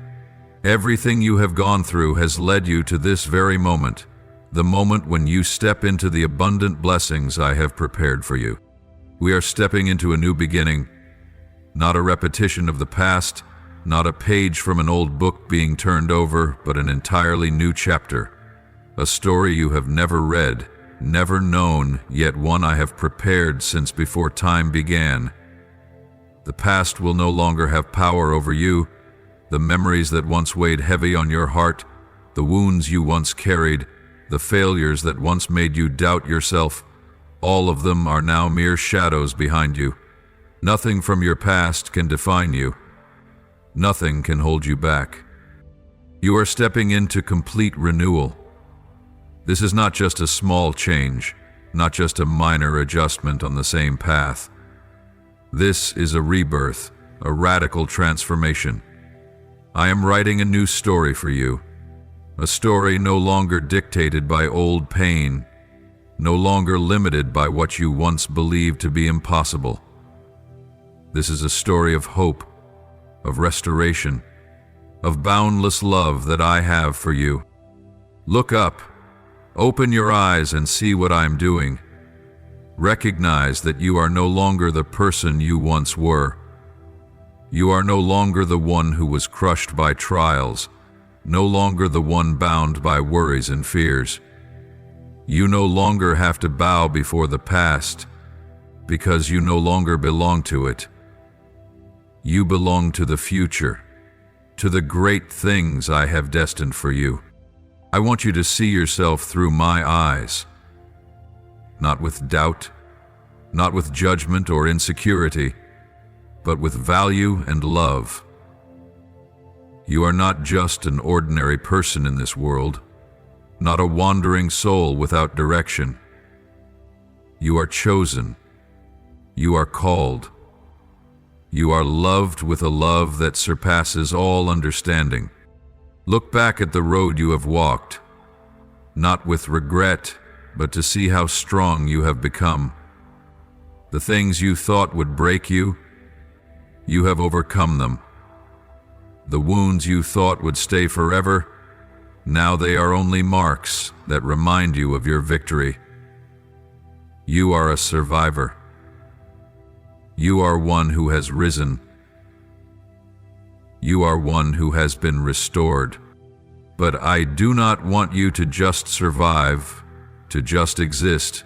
Everything you have gone through has led you to this very moment, the moment when you step into the abundant blessings I have prepared for you. We are stepping into a new beginning, not a repetition of the past, not a page from an old book being turned over, but an entirely new chapter. A story you have never read, never known, yet one I have prepared since before time began. The past will no longer have power over you. The memories that once weighed heavy on your heart, the wounds you once carried, the failures that once made you doubt yourself, all of them are now mere shadows behind you. Nothing from your past can define you. Nothing can hold you back. You are stepping into complete renewal. This is not just a small change, not just a minor adjustment on the same path. This is a rebirth, a radical transformation. I am writing a new story for you, a story no longer dictated by old pain, no longer limited by what you once believed to be impossible. This is a story of hope, of restoration, of boundless love that I have for you. Look up, open your eyes and see what I am doing. Recognize that you are no longer the person you once were. You are no longer the one who was crushed by trials, no longer the one bound by worries and fears. You no longer have to bow before the past, because you no longer belong to it. You belong to the future, to the great things I have destined for you. I want you to see yourself through my eyes, not with doubt, not with judgment or insecurity, but with value and love. You are not just an ordinary person in this world, not a wandering soul without direction. You are chosen. You are called. You are loved with a love that surpasses all understanding. Look back at the road you have walked, not with regret, but to see how strong you have become. The things you thought would break you, you have overcome them. The wounds you thought would stay forever, now they are only marks that remind you of your victory. You are a survivor. You are one who has risen. You are one who has been restored. But I do not want you to just survive, to just exist.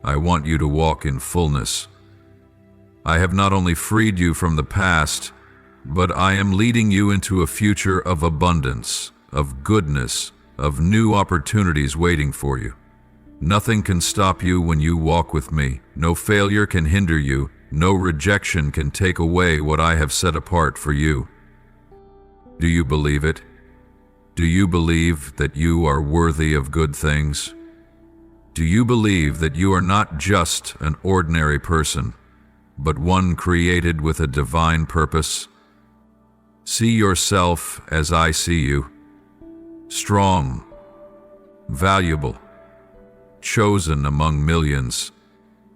I want you to walk in fullness. I have not only freed you from the past, but I am leading you into a future of abundance, of goodness, of new opportunities waiting for you. Nothing can stop you when you walk with me. No failure can hinder you. No rejection can take away what I have set apart for you. Do you believe it? Do you believe that you are worthy of good things? Do you believe that you are not just an ordinary person, but one created with a divine purpose? See yourself as I see you, strong, valuable, chosen among millions,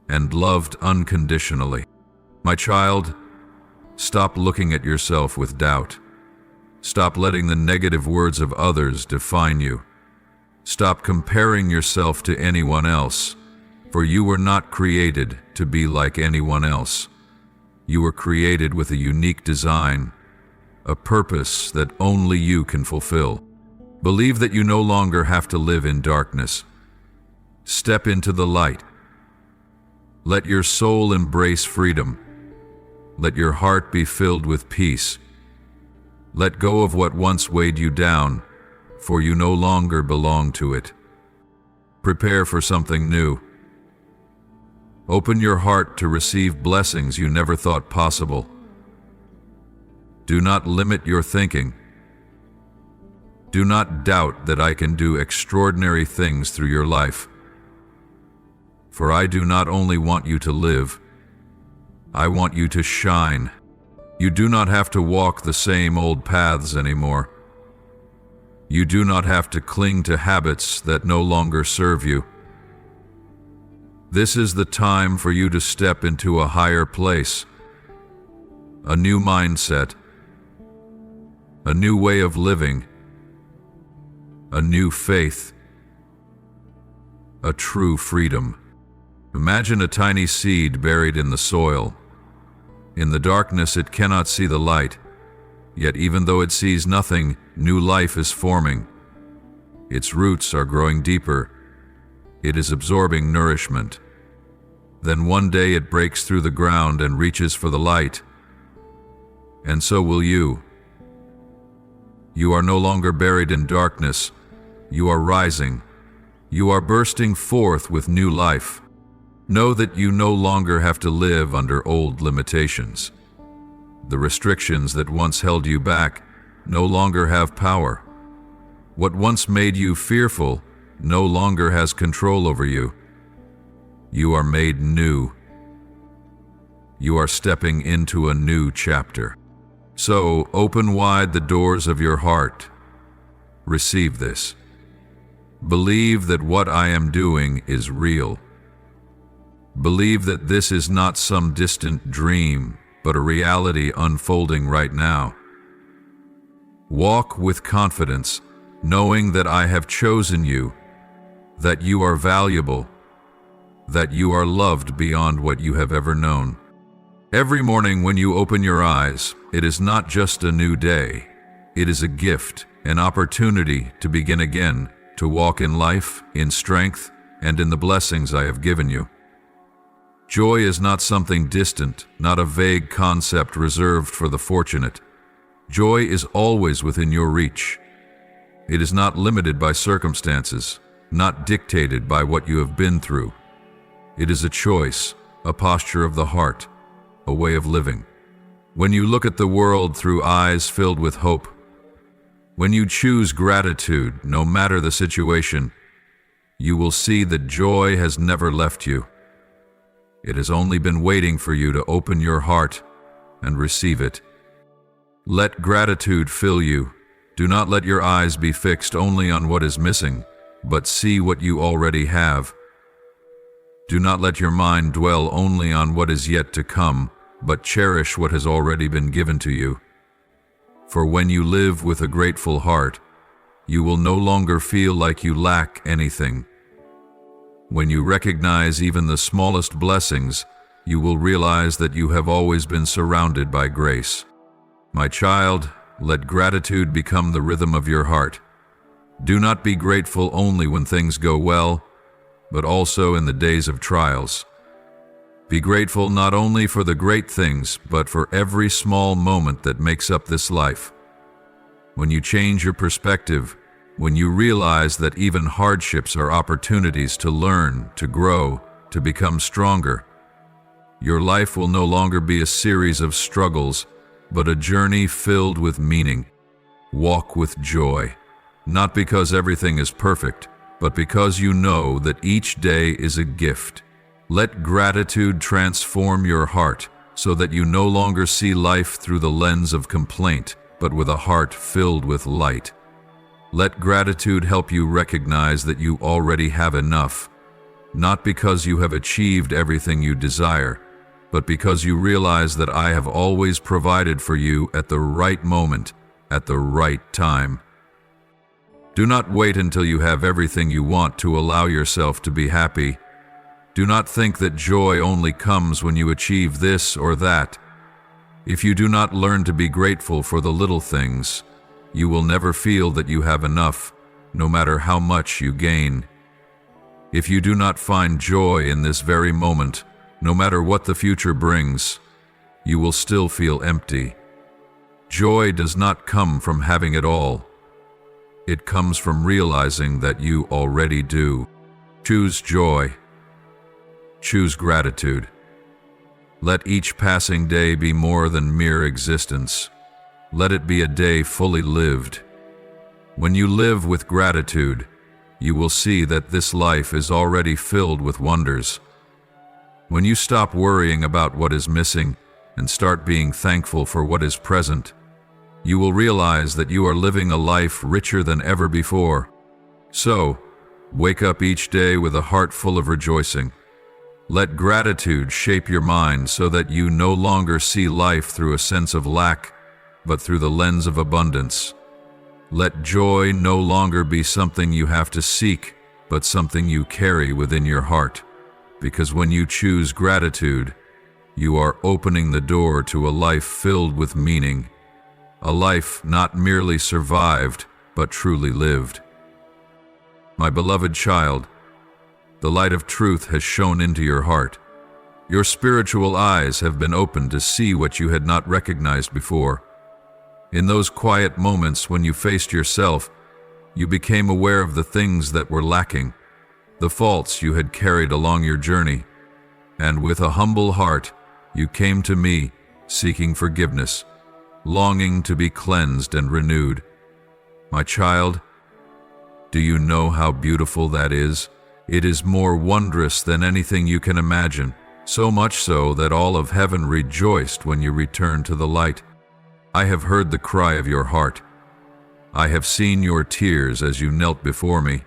and loved unconditionally. My child, stop looking at yourself with doubt. Stop letting the negative words of others define you. Stop comparing yourself to anyone else, for you were not created to be like anyone else. You were created with a unique design, a purpose that only you can fulfill. Believe that you no longer have to live in darkness. Step into the light. Let your soul embrace freedom. Let your heart be filled with peace. Let go of what once weighed you down, for you no longer belong to it. Prepare for something new. Open your heart to receive blessings you never thought possible. Do not limit your thinking. Do not doubt that I can do extraordinary things through your life. For I do not only want you to live, I want you to shine. You do not have to walk the same old paths anymore. You do not have to cling to habits that no longer serve you. This is the time for you to step into a higher place, a new mindset, a new way of living, a new faith, a true freedom. Imagine a tiny seed buried in the soil. In the darkness it cannot see the light, yet even though it sees nothing, new life is forming. Its roots are growing deeper. It is absorbing nourishment. Then one day it breaks through the ground and reaches for the light. And so will you. You are no longer buried in darkness. You are rising. You are bursting forth with new life. Know that you no longer have to live under old limitations. The restrictions that once held you back no longer have power. What once made you fearful no longer has control over you. You are made new. You are stepping into a new chapter. So open wide the doors of your heart. Receive this. Believe that what I am doing is real. Believe that this is not some distant dream, but a reality unfolding right now. Walk with confidence, knowing that I have chosen you, that you are valuable, that you are loved beyond what you have ever known. Every morning when you open your eyes, it is not just a new day. It is a gift, an opportunity to begin again, to walk in life, in strength, and in the blessings I have given you. Joy is not something distant, not a vague concept reserved for the fortunate. Joy is always within your reach. It is not limited by circumstances, not dictated by what you have been through. It is a choice, a posture of the heart, a way of living. When you look at the world through eyes filled with hope, when you choose gratitude, no matter the situation, you will see that joy has never left you. It has only been waiting for you to open your heart and receive it. Let gratitude fill you. Do not let your eyes be fixed only on what is missing, but see what you already have. Do not let your mind dwell only on what is yet to come, but cherish what has already been given to you. For when you live with a grateful heart, you will no longer feel like you lack anything. When you recognize even the smallest blessings, you will realize that you have always been surrounded by grace. My child, let gratitude become the rhythm of your heart. Do not be grateful only when things go well, but also in the days of trials. Be grateful not only for the great things, but for every small moment that makes up this life. When you change your perspective, when you realize that even hardships are opportunities to learn, to grow, to become stronger, your life will no longer be a series of struggles, but a journey filled with meaning. Walk with joy. not because everything is perfect, but because you know that each day is a gift. Let gratitude transform your heart so that you no longer see life through the lens of complaint, but with a heart filled with light. Let gratitude help you recognize that you already have enough, not because you have achieved everything you desire, but because you realize that I have always provided for you at the right moment, at the right time. Do not wait until you have everything you want to allow yourself to be happy. Do not think that joy only comes when you achieve this or that. If you do not learn to be grateful for the little things, you will never feel that you have enough, no matter how much you gain. If you do not find joy in this very moment, no matter what the future brings, you will still feel empty. Joy does not come from having it all. It comes from realizing that you already do. Choose joy. Choose gratitude. Let each passing day be more than mere existence. Let it be a day fully lived. When you live with gratitude, you will see that this life is already filled with wonders. When you stop worrying about what is missing and start being thankful for what is present, you will realize that you are living a life richer than ever before. So, wake up each day with a heart full of rejoicing. Let gratitude shape your mind so that you no longer see life through a sense of lack, but through the lens of abundance. Let joy no longer be something you have to seek, but something you carry within your heart. Because when you choose gratitude, you are opening the door to a life filled with meaning, a life not merely survived, but truly lived. My beloved child, the light of truth has shone into your heart. Your spiritual eyes have been opened to see what you had not recognized before. In those quiet moments when you faced yourself, you became aware of the things that were lacking, the faults you had carried along your journey, and with a humble heart, you came to me, seeking forgiveness, longing to be cleansed and renewed. My child, do you know how beautiful that is? It is more wondrous than anything you can imagine, so much so that all of heaven rejoiced when you returned to the light. I have heard the cry of your heart. I have seen your tears as you knelt before me,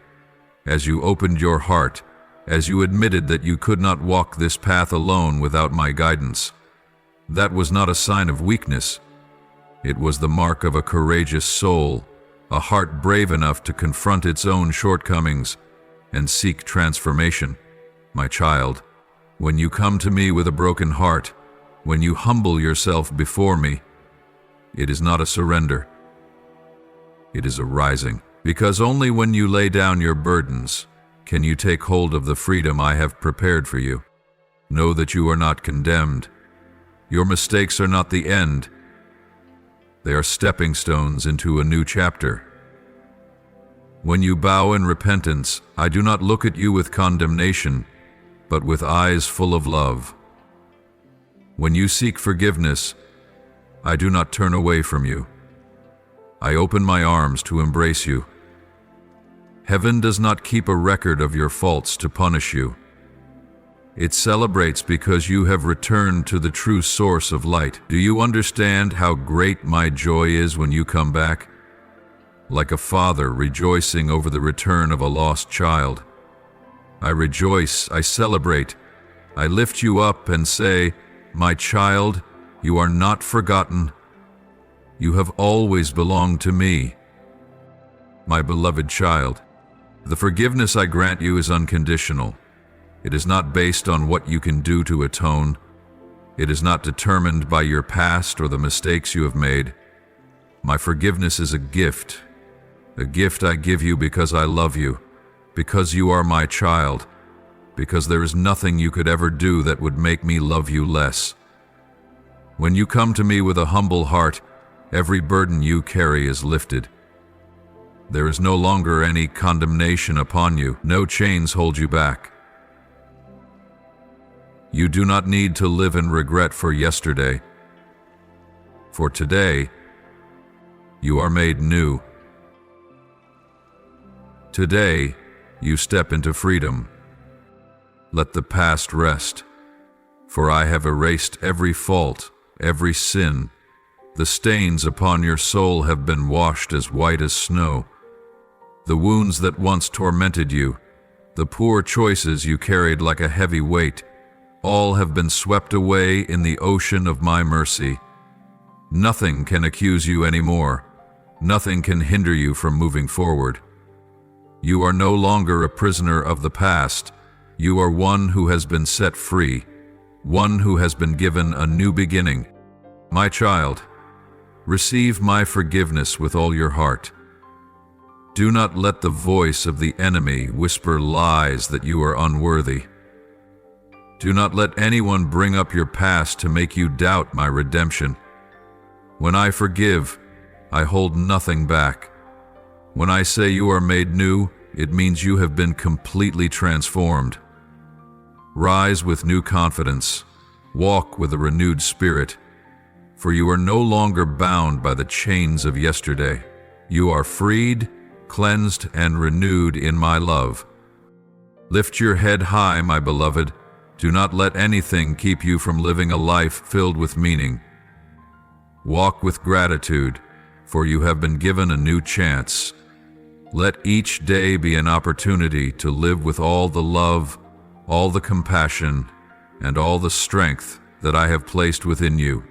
as you opened your heart, as you admitted that you could not walk this path alone without my guidance. That was not a sign of weakness. It was the mark of a courageous soul, a heart brave enough to confront its own shortcomings and seek transformation. My child, when you come to me with a broken heart, when you humble yourself before me, it is not a surrender. It is a rising, because only when you lay down your burdens can you take hold of the freedom I have prepared for you. Know that you are not condemned. Your mistakes are not the end. They are stepping stones into a new chapter. When you bow in repentance, I do not look at you with condemnation, but with eyes full of love. When you seek forgiveness, I do not turn away from you. I open my arms to embrace you. Heaven does not keep a record of your faults to punish you. It celebrates because you have returned to the true source of light. Do you understand how great my joy is when you come back? Like a father rejoicing over the return of a lost child. I rejoice, I celebrate, I lift you up and say, my child, you are not forgotten. You have always belonged to me. My beloved child, the forgiveness I grant you is unconditional. It is not based on what you can do to atone. It is not determined by your past or the mistakes you have made. My forgiveness is a gift I give you because I love you, because you are my child, because there is nothing you could ever do that would make me love you less. When you come to me with a humble heart, every burden you carry is lifted. There is no longer any condemnation upon you. No chains hold you back. You do not need to live in regret for yesterday. For today, you are made new. Today, you step into freedom. Let the past rest, for I have erased every fault, every sin. The stains upon your soul have been washed as white as snow. The wounds that once tormented you, the poor choices you carried like a heavy weight, all have been swept away in the ocean of my mercy. Nothing can accuse you anymore. Nothing can hinder you from moving forward. You are no longer a prisoner of the past. You are one who has been set free, one who has been given a new beginning. My child, receive my forgiveness with all your heart. Do not let the voice of the enemy whisper lies that you are unworthy. Do not let anyone bring up your past to make you doubt my redemption. When I forgive, I hold nothing back. When I say you are made new, it means you have been completely transformed. Rise with new confidence. Walk with a renewed spirit. For you are no longer bound by the chains of yesterday. You are freed, cleansed, and renewed in my love. Lift your head high, my beloved. Do not let anything keep you from living a life filled with meaning. Walk with gratitude, for you have been given a new chance. Let each day be an opportunity to live with all the love, all the compassion, and all the strength that I have placed within you.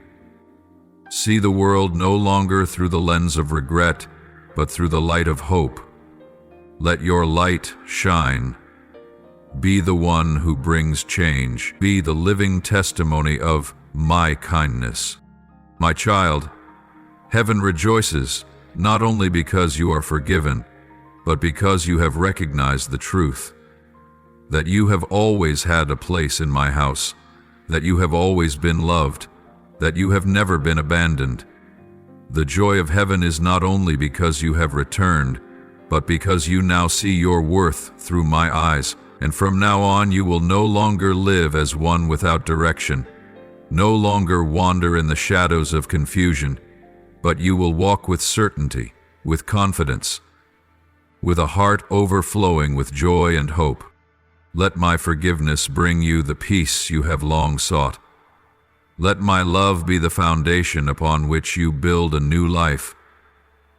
See the world no longer through the lens of regret, but through the light of hope. Let your light shine. Be the one who brings change. Be the living testimony of my kindness. My child, heaven rejoices, not only because you are forgiven, but because you have recognized the truth, that you have always had a place in my house, that you have always been loved, that you have never been abandoned. The joy of heaven is not only because you have returned, but because you now see your worth through my eyes, and from now on you will no longer live as one without direction, no longer wander in the shadows of confusion, but you will walk with certainty, with confidence, with a heart overflowing with joy and hope. Let my forgiveness bring you the peace you have long sought. Let my love be the foundation upon which you build a new life.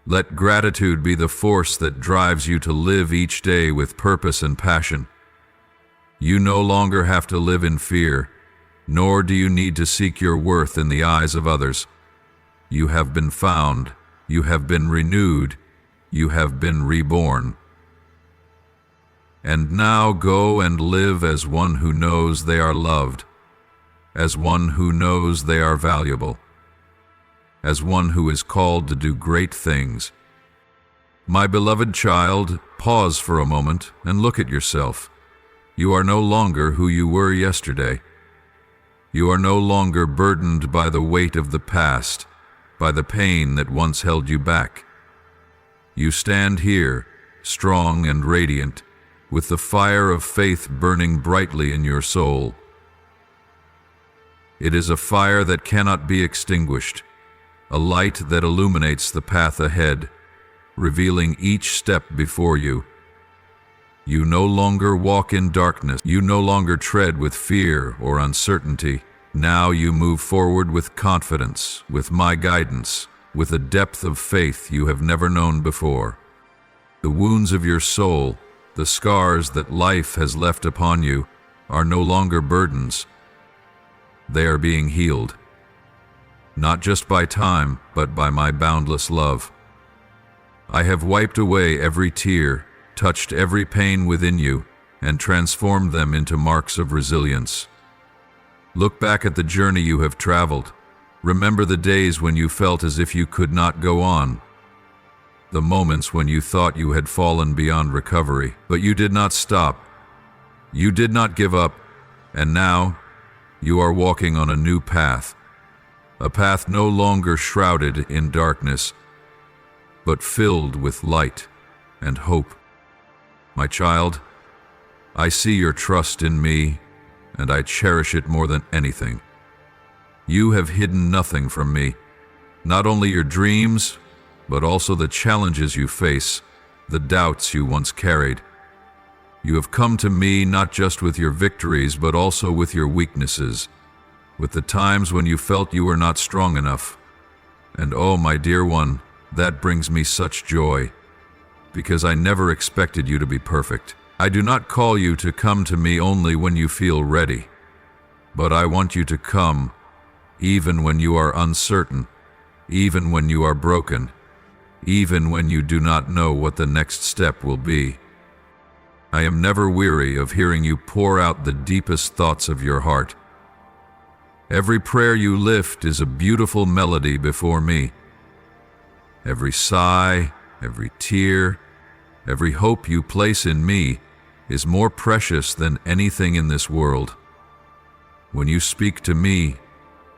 Let gratitude be the force that drives you to live each day with purpose and passion. You no longer have to live in fear, nor do you need to seek your worth in the eyes of others. You have been found, you have been renewed, you have been reborn. And now go and live as one who knows they are loved, as one who knows they are valuable, as one who is called to do great things. My beloved child, pause for a moment and look at yourself. You are no longer who you were yesterday. You are no longer burdened by the weight of the past, by the pain that once held you back. You stand here, strong and radiant, with the fire of faith burning brightly in your soul. It is a fire that cannot be extinguished, a light that illuminates the path ahead, revealing each step before you. You no longer walk in darkness. You no longer tread with fear or uncertainty. Now you move forward with confidence, with my guidance, with a depth of faith you have never known before. The wounds of your soul, the scars that life has left upon you, are no longer burdens. They are being healed, not just by time, but by my boundless love. I have wiped away every tear, touched every pain within you, and transformed them into marks of resilience. Look back at the journey you have traveled. Remember the days when you felt as if you could not go on, the moments when you thought you had fallen beyond recovery, but you did not stop. You did not give up, and now you are walking on a new path, a path no longer shrouded in darkness, but filled with light and hope. My child, I see your trust in me, and I cherish it more than anything. You have hidden nothing from me, not only your dreams, but also the challenges you face, the doubts you once carried. You have come to me not just with your victories, but also with your weaknesses, with the times when you felt you were not strong enough. And oh, my dear one, that brings me such joy, because I never expected you to be perfect. I do not call you to come to me only when you feel ready, but I want you to come even when you are uncertain, even when you are broken, even when you do not know what the next step will be. I am never weary of hearing you pour out the deepest thoughts of your heart. Every prayer you lift is a beautiful melody before me. Every sigh, every tear, every hope you place in me is more precious than anything in this world. When you speak to me,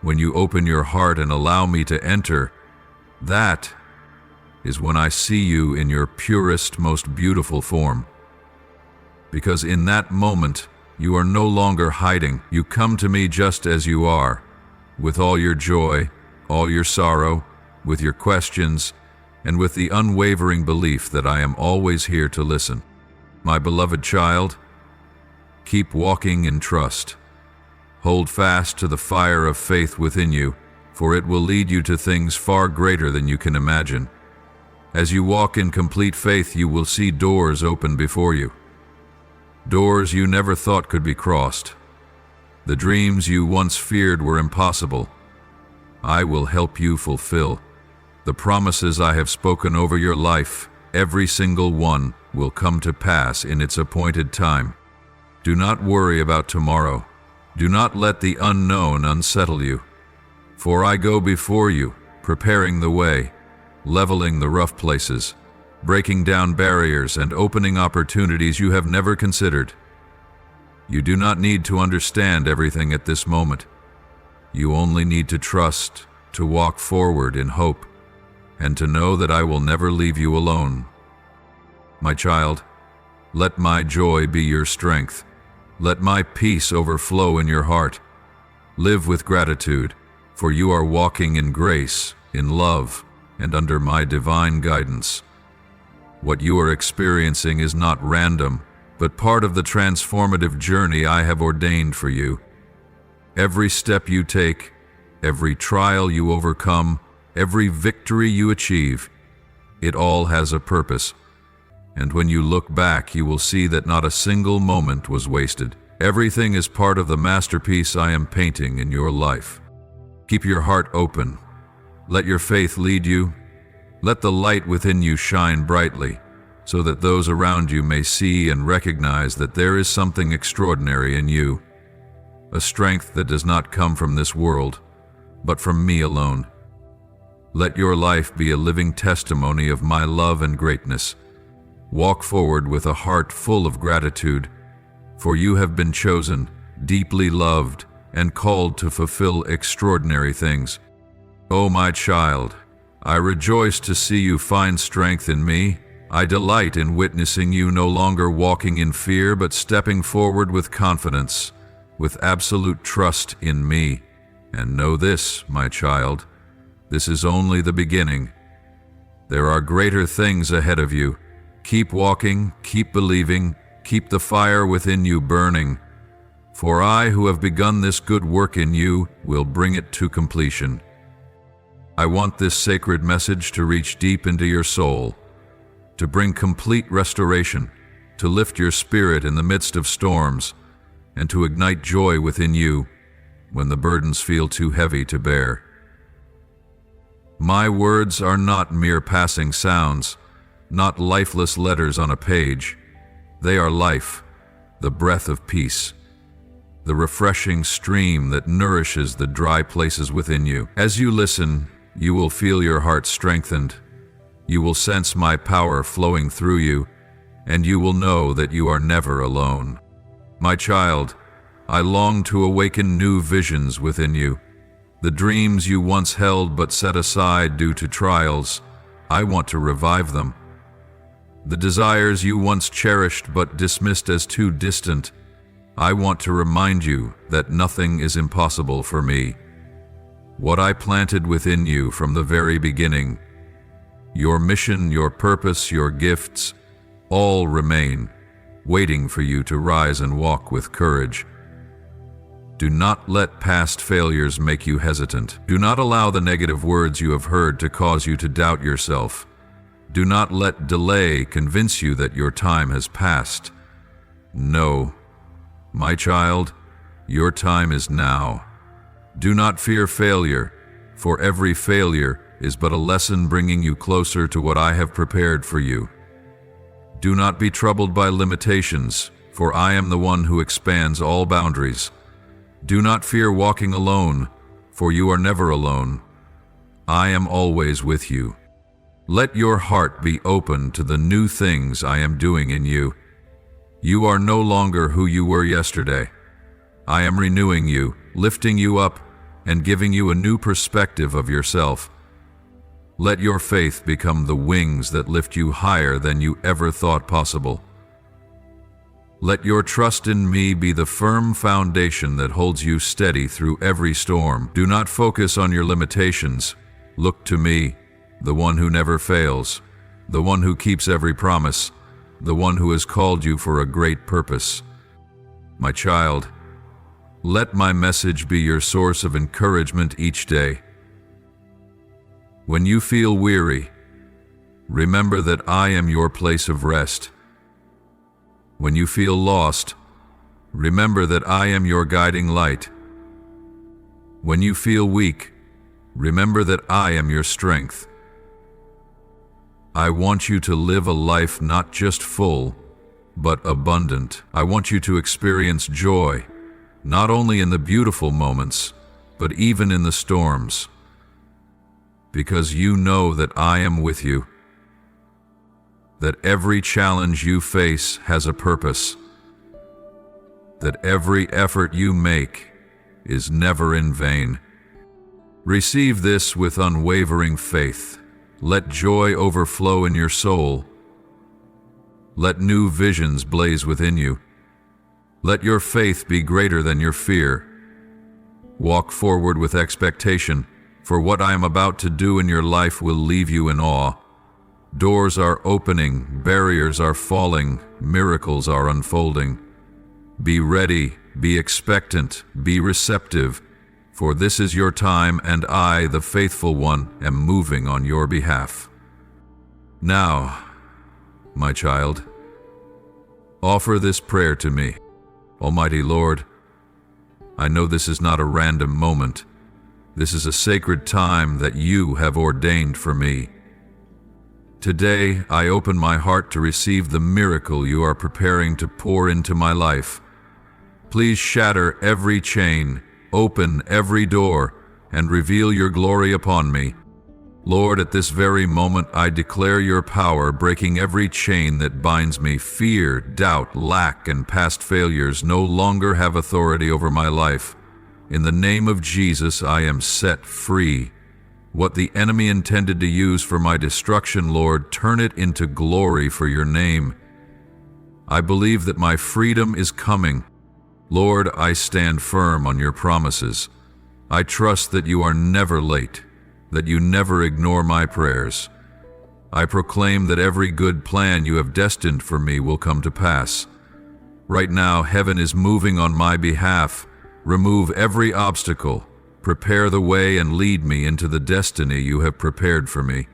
when you open your heart and allow me to enter, that is when I see you in your purest, most beautiful form. Because in that moment, you are no longer hiding. You come to me just as you are, with all your joy, all your sorrow, with your questions, and with the unwavering belief that I am always here to listen. My beloved child, keep walking in trust. Hold fast to the fire of faith within you, for it will lead you to things far greater than you can imagine. As you walk in complete faith, you will see doors open before you. Doors you never thought could be crossed. The dreams you once feared were impossible, I will help you fulfill. The promises I have spoken over your life, every single one, will come to pass in its appointed time. Do not worry about tomorrow. Do not let the unknown unsettle you. For I go before you, preparing the way, leveling the rough places, breaking down barriers and opening opportunities you have never considered. You do not need to understand everything at this moment. You only need to trust, to walk forward in hope, and to know that I will never leave you alone. My child, let my joy be your strength. Let my peace overflow in your heart. Live with gratitude, for you are walking in grace, in love, and under my divine guidance. What you are experiencing is not random, but part of the transformative journey I have ordained for you. Every step you take, every trial you overcome, every victory you achieve, it all has a purpose. And when you look back, you will see that not a single moment was wasted. Everything is part of the masterpiece I am painting in your life. Keep your heart open. Let your faith lead you. Let the light within you shine brightly, so that those around you may see and recognize that there is something extraordinary in you, a strength that does not come from this world, but from me alone. Let your life be a living testimony of my love and greatness. Walk forward with a heart full of gratitude, for you have been chosen, deeply loved, and called to fulfill extraordinary things. Oh, my child, I rejoice to see you find strength in me. I delight in witnessing you no longer walking in fear, but stepping forward with confidence, with absolute trust in me. And know this, my child, this is only the beginning. There are greater things ahead of you. Keep walking, keep believing, keep the fire within you burning. For I, who have begun this good work in you, will bring it to completion. I want this sacred message to reach deep into your soul, to bring complete restoration, to lift your spirit in the midst of storms, and to ignite joy within you when the burdens feel too heavy to bear. My words are not mere passing sounds, not lifeless letters on a page. They are life, the breath of peace, the refreshing stream that nourishes the dry places within you. As you listen, you will feel your heart strengthened. You will sense my power flowing through you, and you will know that you are never alone. My child, I long to awaken new visions within you. The dreams you once held but set aside due to trials, I want to revive them. The desires you once cherished but dismissed as too distant, I want to remind you that nothing is impossible for me. What I planted within you from the very beginning, your mission, your purpose, your gifts, All remain, waiting for you to rise and walk with courage. Do not let past failures make you hesitant. Do not allow the negative words you have heard to cause you to doubt yourself. Do not let delay convince you that your time has passed. No, my child, your time is now. Do not fear failure, for every failure is but a lesson bringing you closer to what I have prepared for you. Do not be troubled by limitations, for I am the one who expands all boundaries. Do not fear walking alone, for you are never alone. I am always with you. Let your heart be open to the new things I am doing in you. You are no longer who you were yesterday. I am renewing you, lifting you up, and giving you a new perspective of yourself. Let your faith become the wings that lift you higher than you ever thought possible. Let your trust in me be the firm foundation that holds you steady through every storm. Do not focus on your limitations. Look to me, the one who never fails, the one who keeps every promise, the one who has called you for a great purpose. My child, let my message be your source of encouragement each day. When you feel weary, remember that I am your place of rest. When you feel lost, remember that I am your guiding light. When you feel weak, remember that I am your strength. I want you to live a life not just full, but abundant. I want you to experience joy, not only in the beautiful moments, but even in the storms. Because you know that I am with you. That every challenge you face has a purpose. That every effort you make is never in vain. Receive this with unwavering faith. Let joy overflow in your soul. Let new visions blaze within you. Let your faith be greater than your fear. Walk forward with expectation, for what I am about to do in your life will leave you in awe. Doors are opening, barriers are falling, miracles are unfolding. Be ready, be expectant, be receptive, for this is your time, and I, the faithful one, am moving on your behalf. Now, my child, offer this prayer to me. Almighty Lord, I know this is not a random moment. This is a sacred time that you have ordained for me. Today, I open my heart to receive the miracle you are preparing to pour into my life. Please shatter every chain, open every door, and reveal your glory upon me. Lord, at this very moment, I declare your power breaking every chain that binds me. Fear, doubt, lack, and past failures no longer have authority over my life. In the name of Jesus, I am set free. What the enemy intended to use for my destruction, Lord, turn it into glory for your name. I believe that my freedom is coming. Lord, I stand firm on your promises. I trust that you are never late, that you never ignore my prayers. I proclaim that every good plan you have destined for me will come to pass. Right now, heaven is moving on my behalf. Remove every obstacle. Prepare the way and lead me into the destiny you have prepared for me.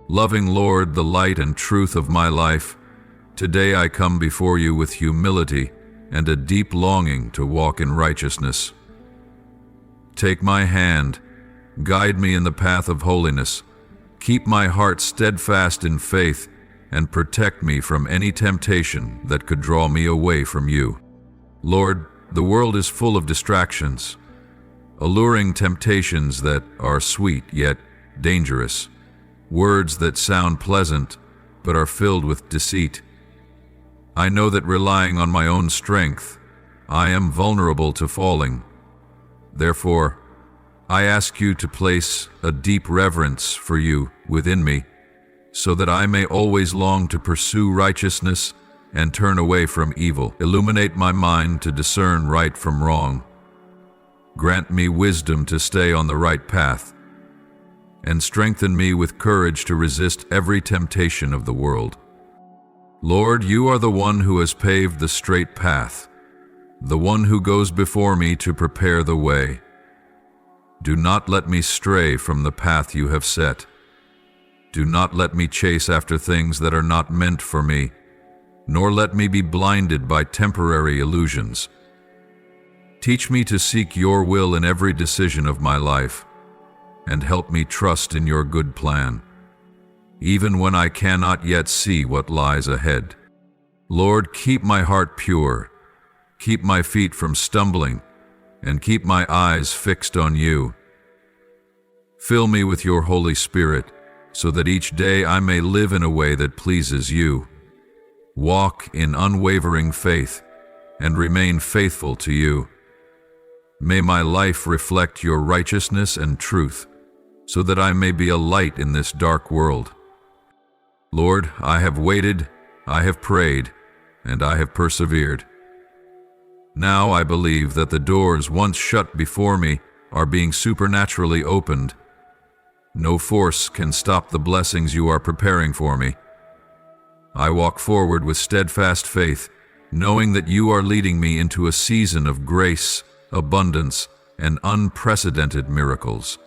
Loving Lord, the light and truth of my life, today I come before you with humility and a deep longing to walk in righteousness. Take my hand, guide me in the path of holiness, keep my heart steadfast in faith, and protect me from any temptation that could draw me away from you. Lord, the world is full of distractions, alluring temptations that are sweet yet dangerous, words that sound pleasant but are filled with deceit. I know that relying on my own strength, I am vulnerable to falling. Therefore, I ask you to place a deep reverence for you within me, so that I may always long to pursue righteousness and turn away from evil. Illuminate my mind to discern right from wrong. Grant me wisdom to stay on the right path, and strengthen me with courage to resist every temptation of the world. Lord, you are the one who has paved the straight path, the one who goes before me to prepare the way. Do not let me stray from the path you have set. Do not let me chase after things that are not meant for me, nor let me be blinded by temporary illusions. Teach me to seek your will in every decision of my life, and help me trust in your good plan, even when I cannot yet see what lies ahead. Lord, keep my heart pure, keep my feet from stumbling, and keep my eyes fixed on you. Fill me with your Holy Spirit, so that each day I may live in a way that pleases you, walk in unwavering faith, and remain faithful to you. May my life reflect your righteousness and truth, so that I may be a light in this dark world. Lord, I have waited, I have prayed, and I have persevered. Now I believe that the doors once shut before me are being supernaturally opened. No force can stop the blessings you are preparing for me. I walk forward with steadfast faith, knowing that you are leading me into a season of grace, abundance, and unprecedented miracles.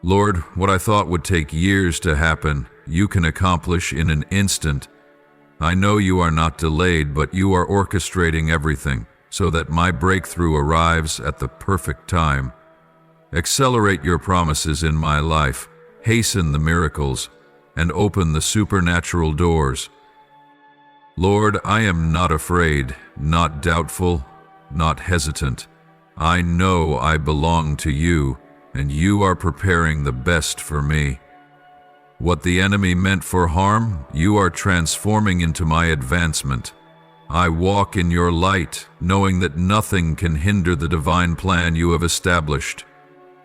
Lord, what I thought would take years to happen, you can accomplish in an instant. I know you are not delayed, but you are orchestrating everything so that my breakthrough arrives at the perfect time. Accelerate your promises in my life, hasten the miracles, and open the supernatural doors. Lord, I am not afraid, not doubtful, not hesitant. I know I belong to you, and you are preparing the best for me. What the enemy meant for harm, you are transforming into my advancement. I walk in your light, knowing that nothing can hinder the divine plan you have established.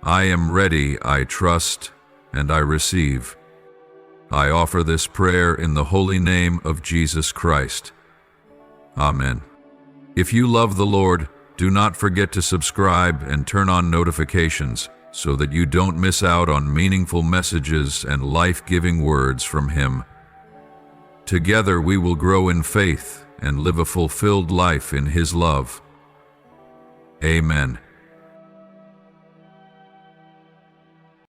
I am ready, I trust, and I receive. I offer this prayer in the holy name of Jesus Christ. Amen. If you love the Lord, do not forget to subscribe and turn on notifications so that you don't miss out on meaningful messages and life-giving words from Him. Together we will grow in faith and live a fulfilled life in His love. Amen.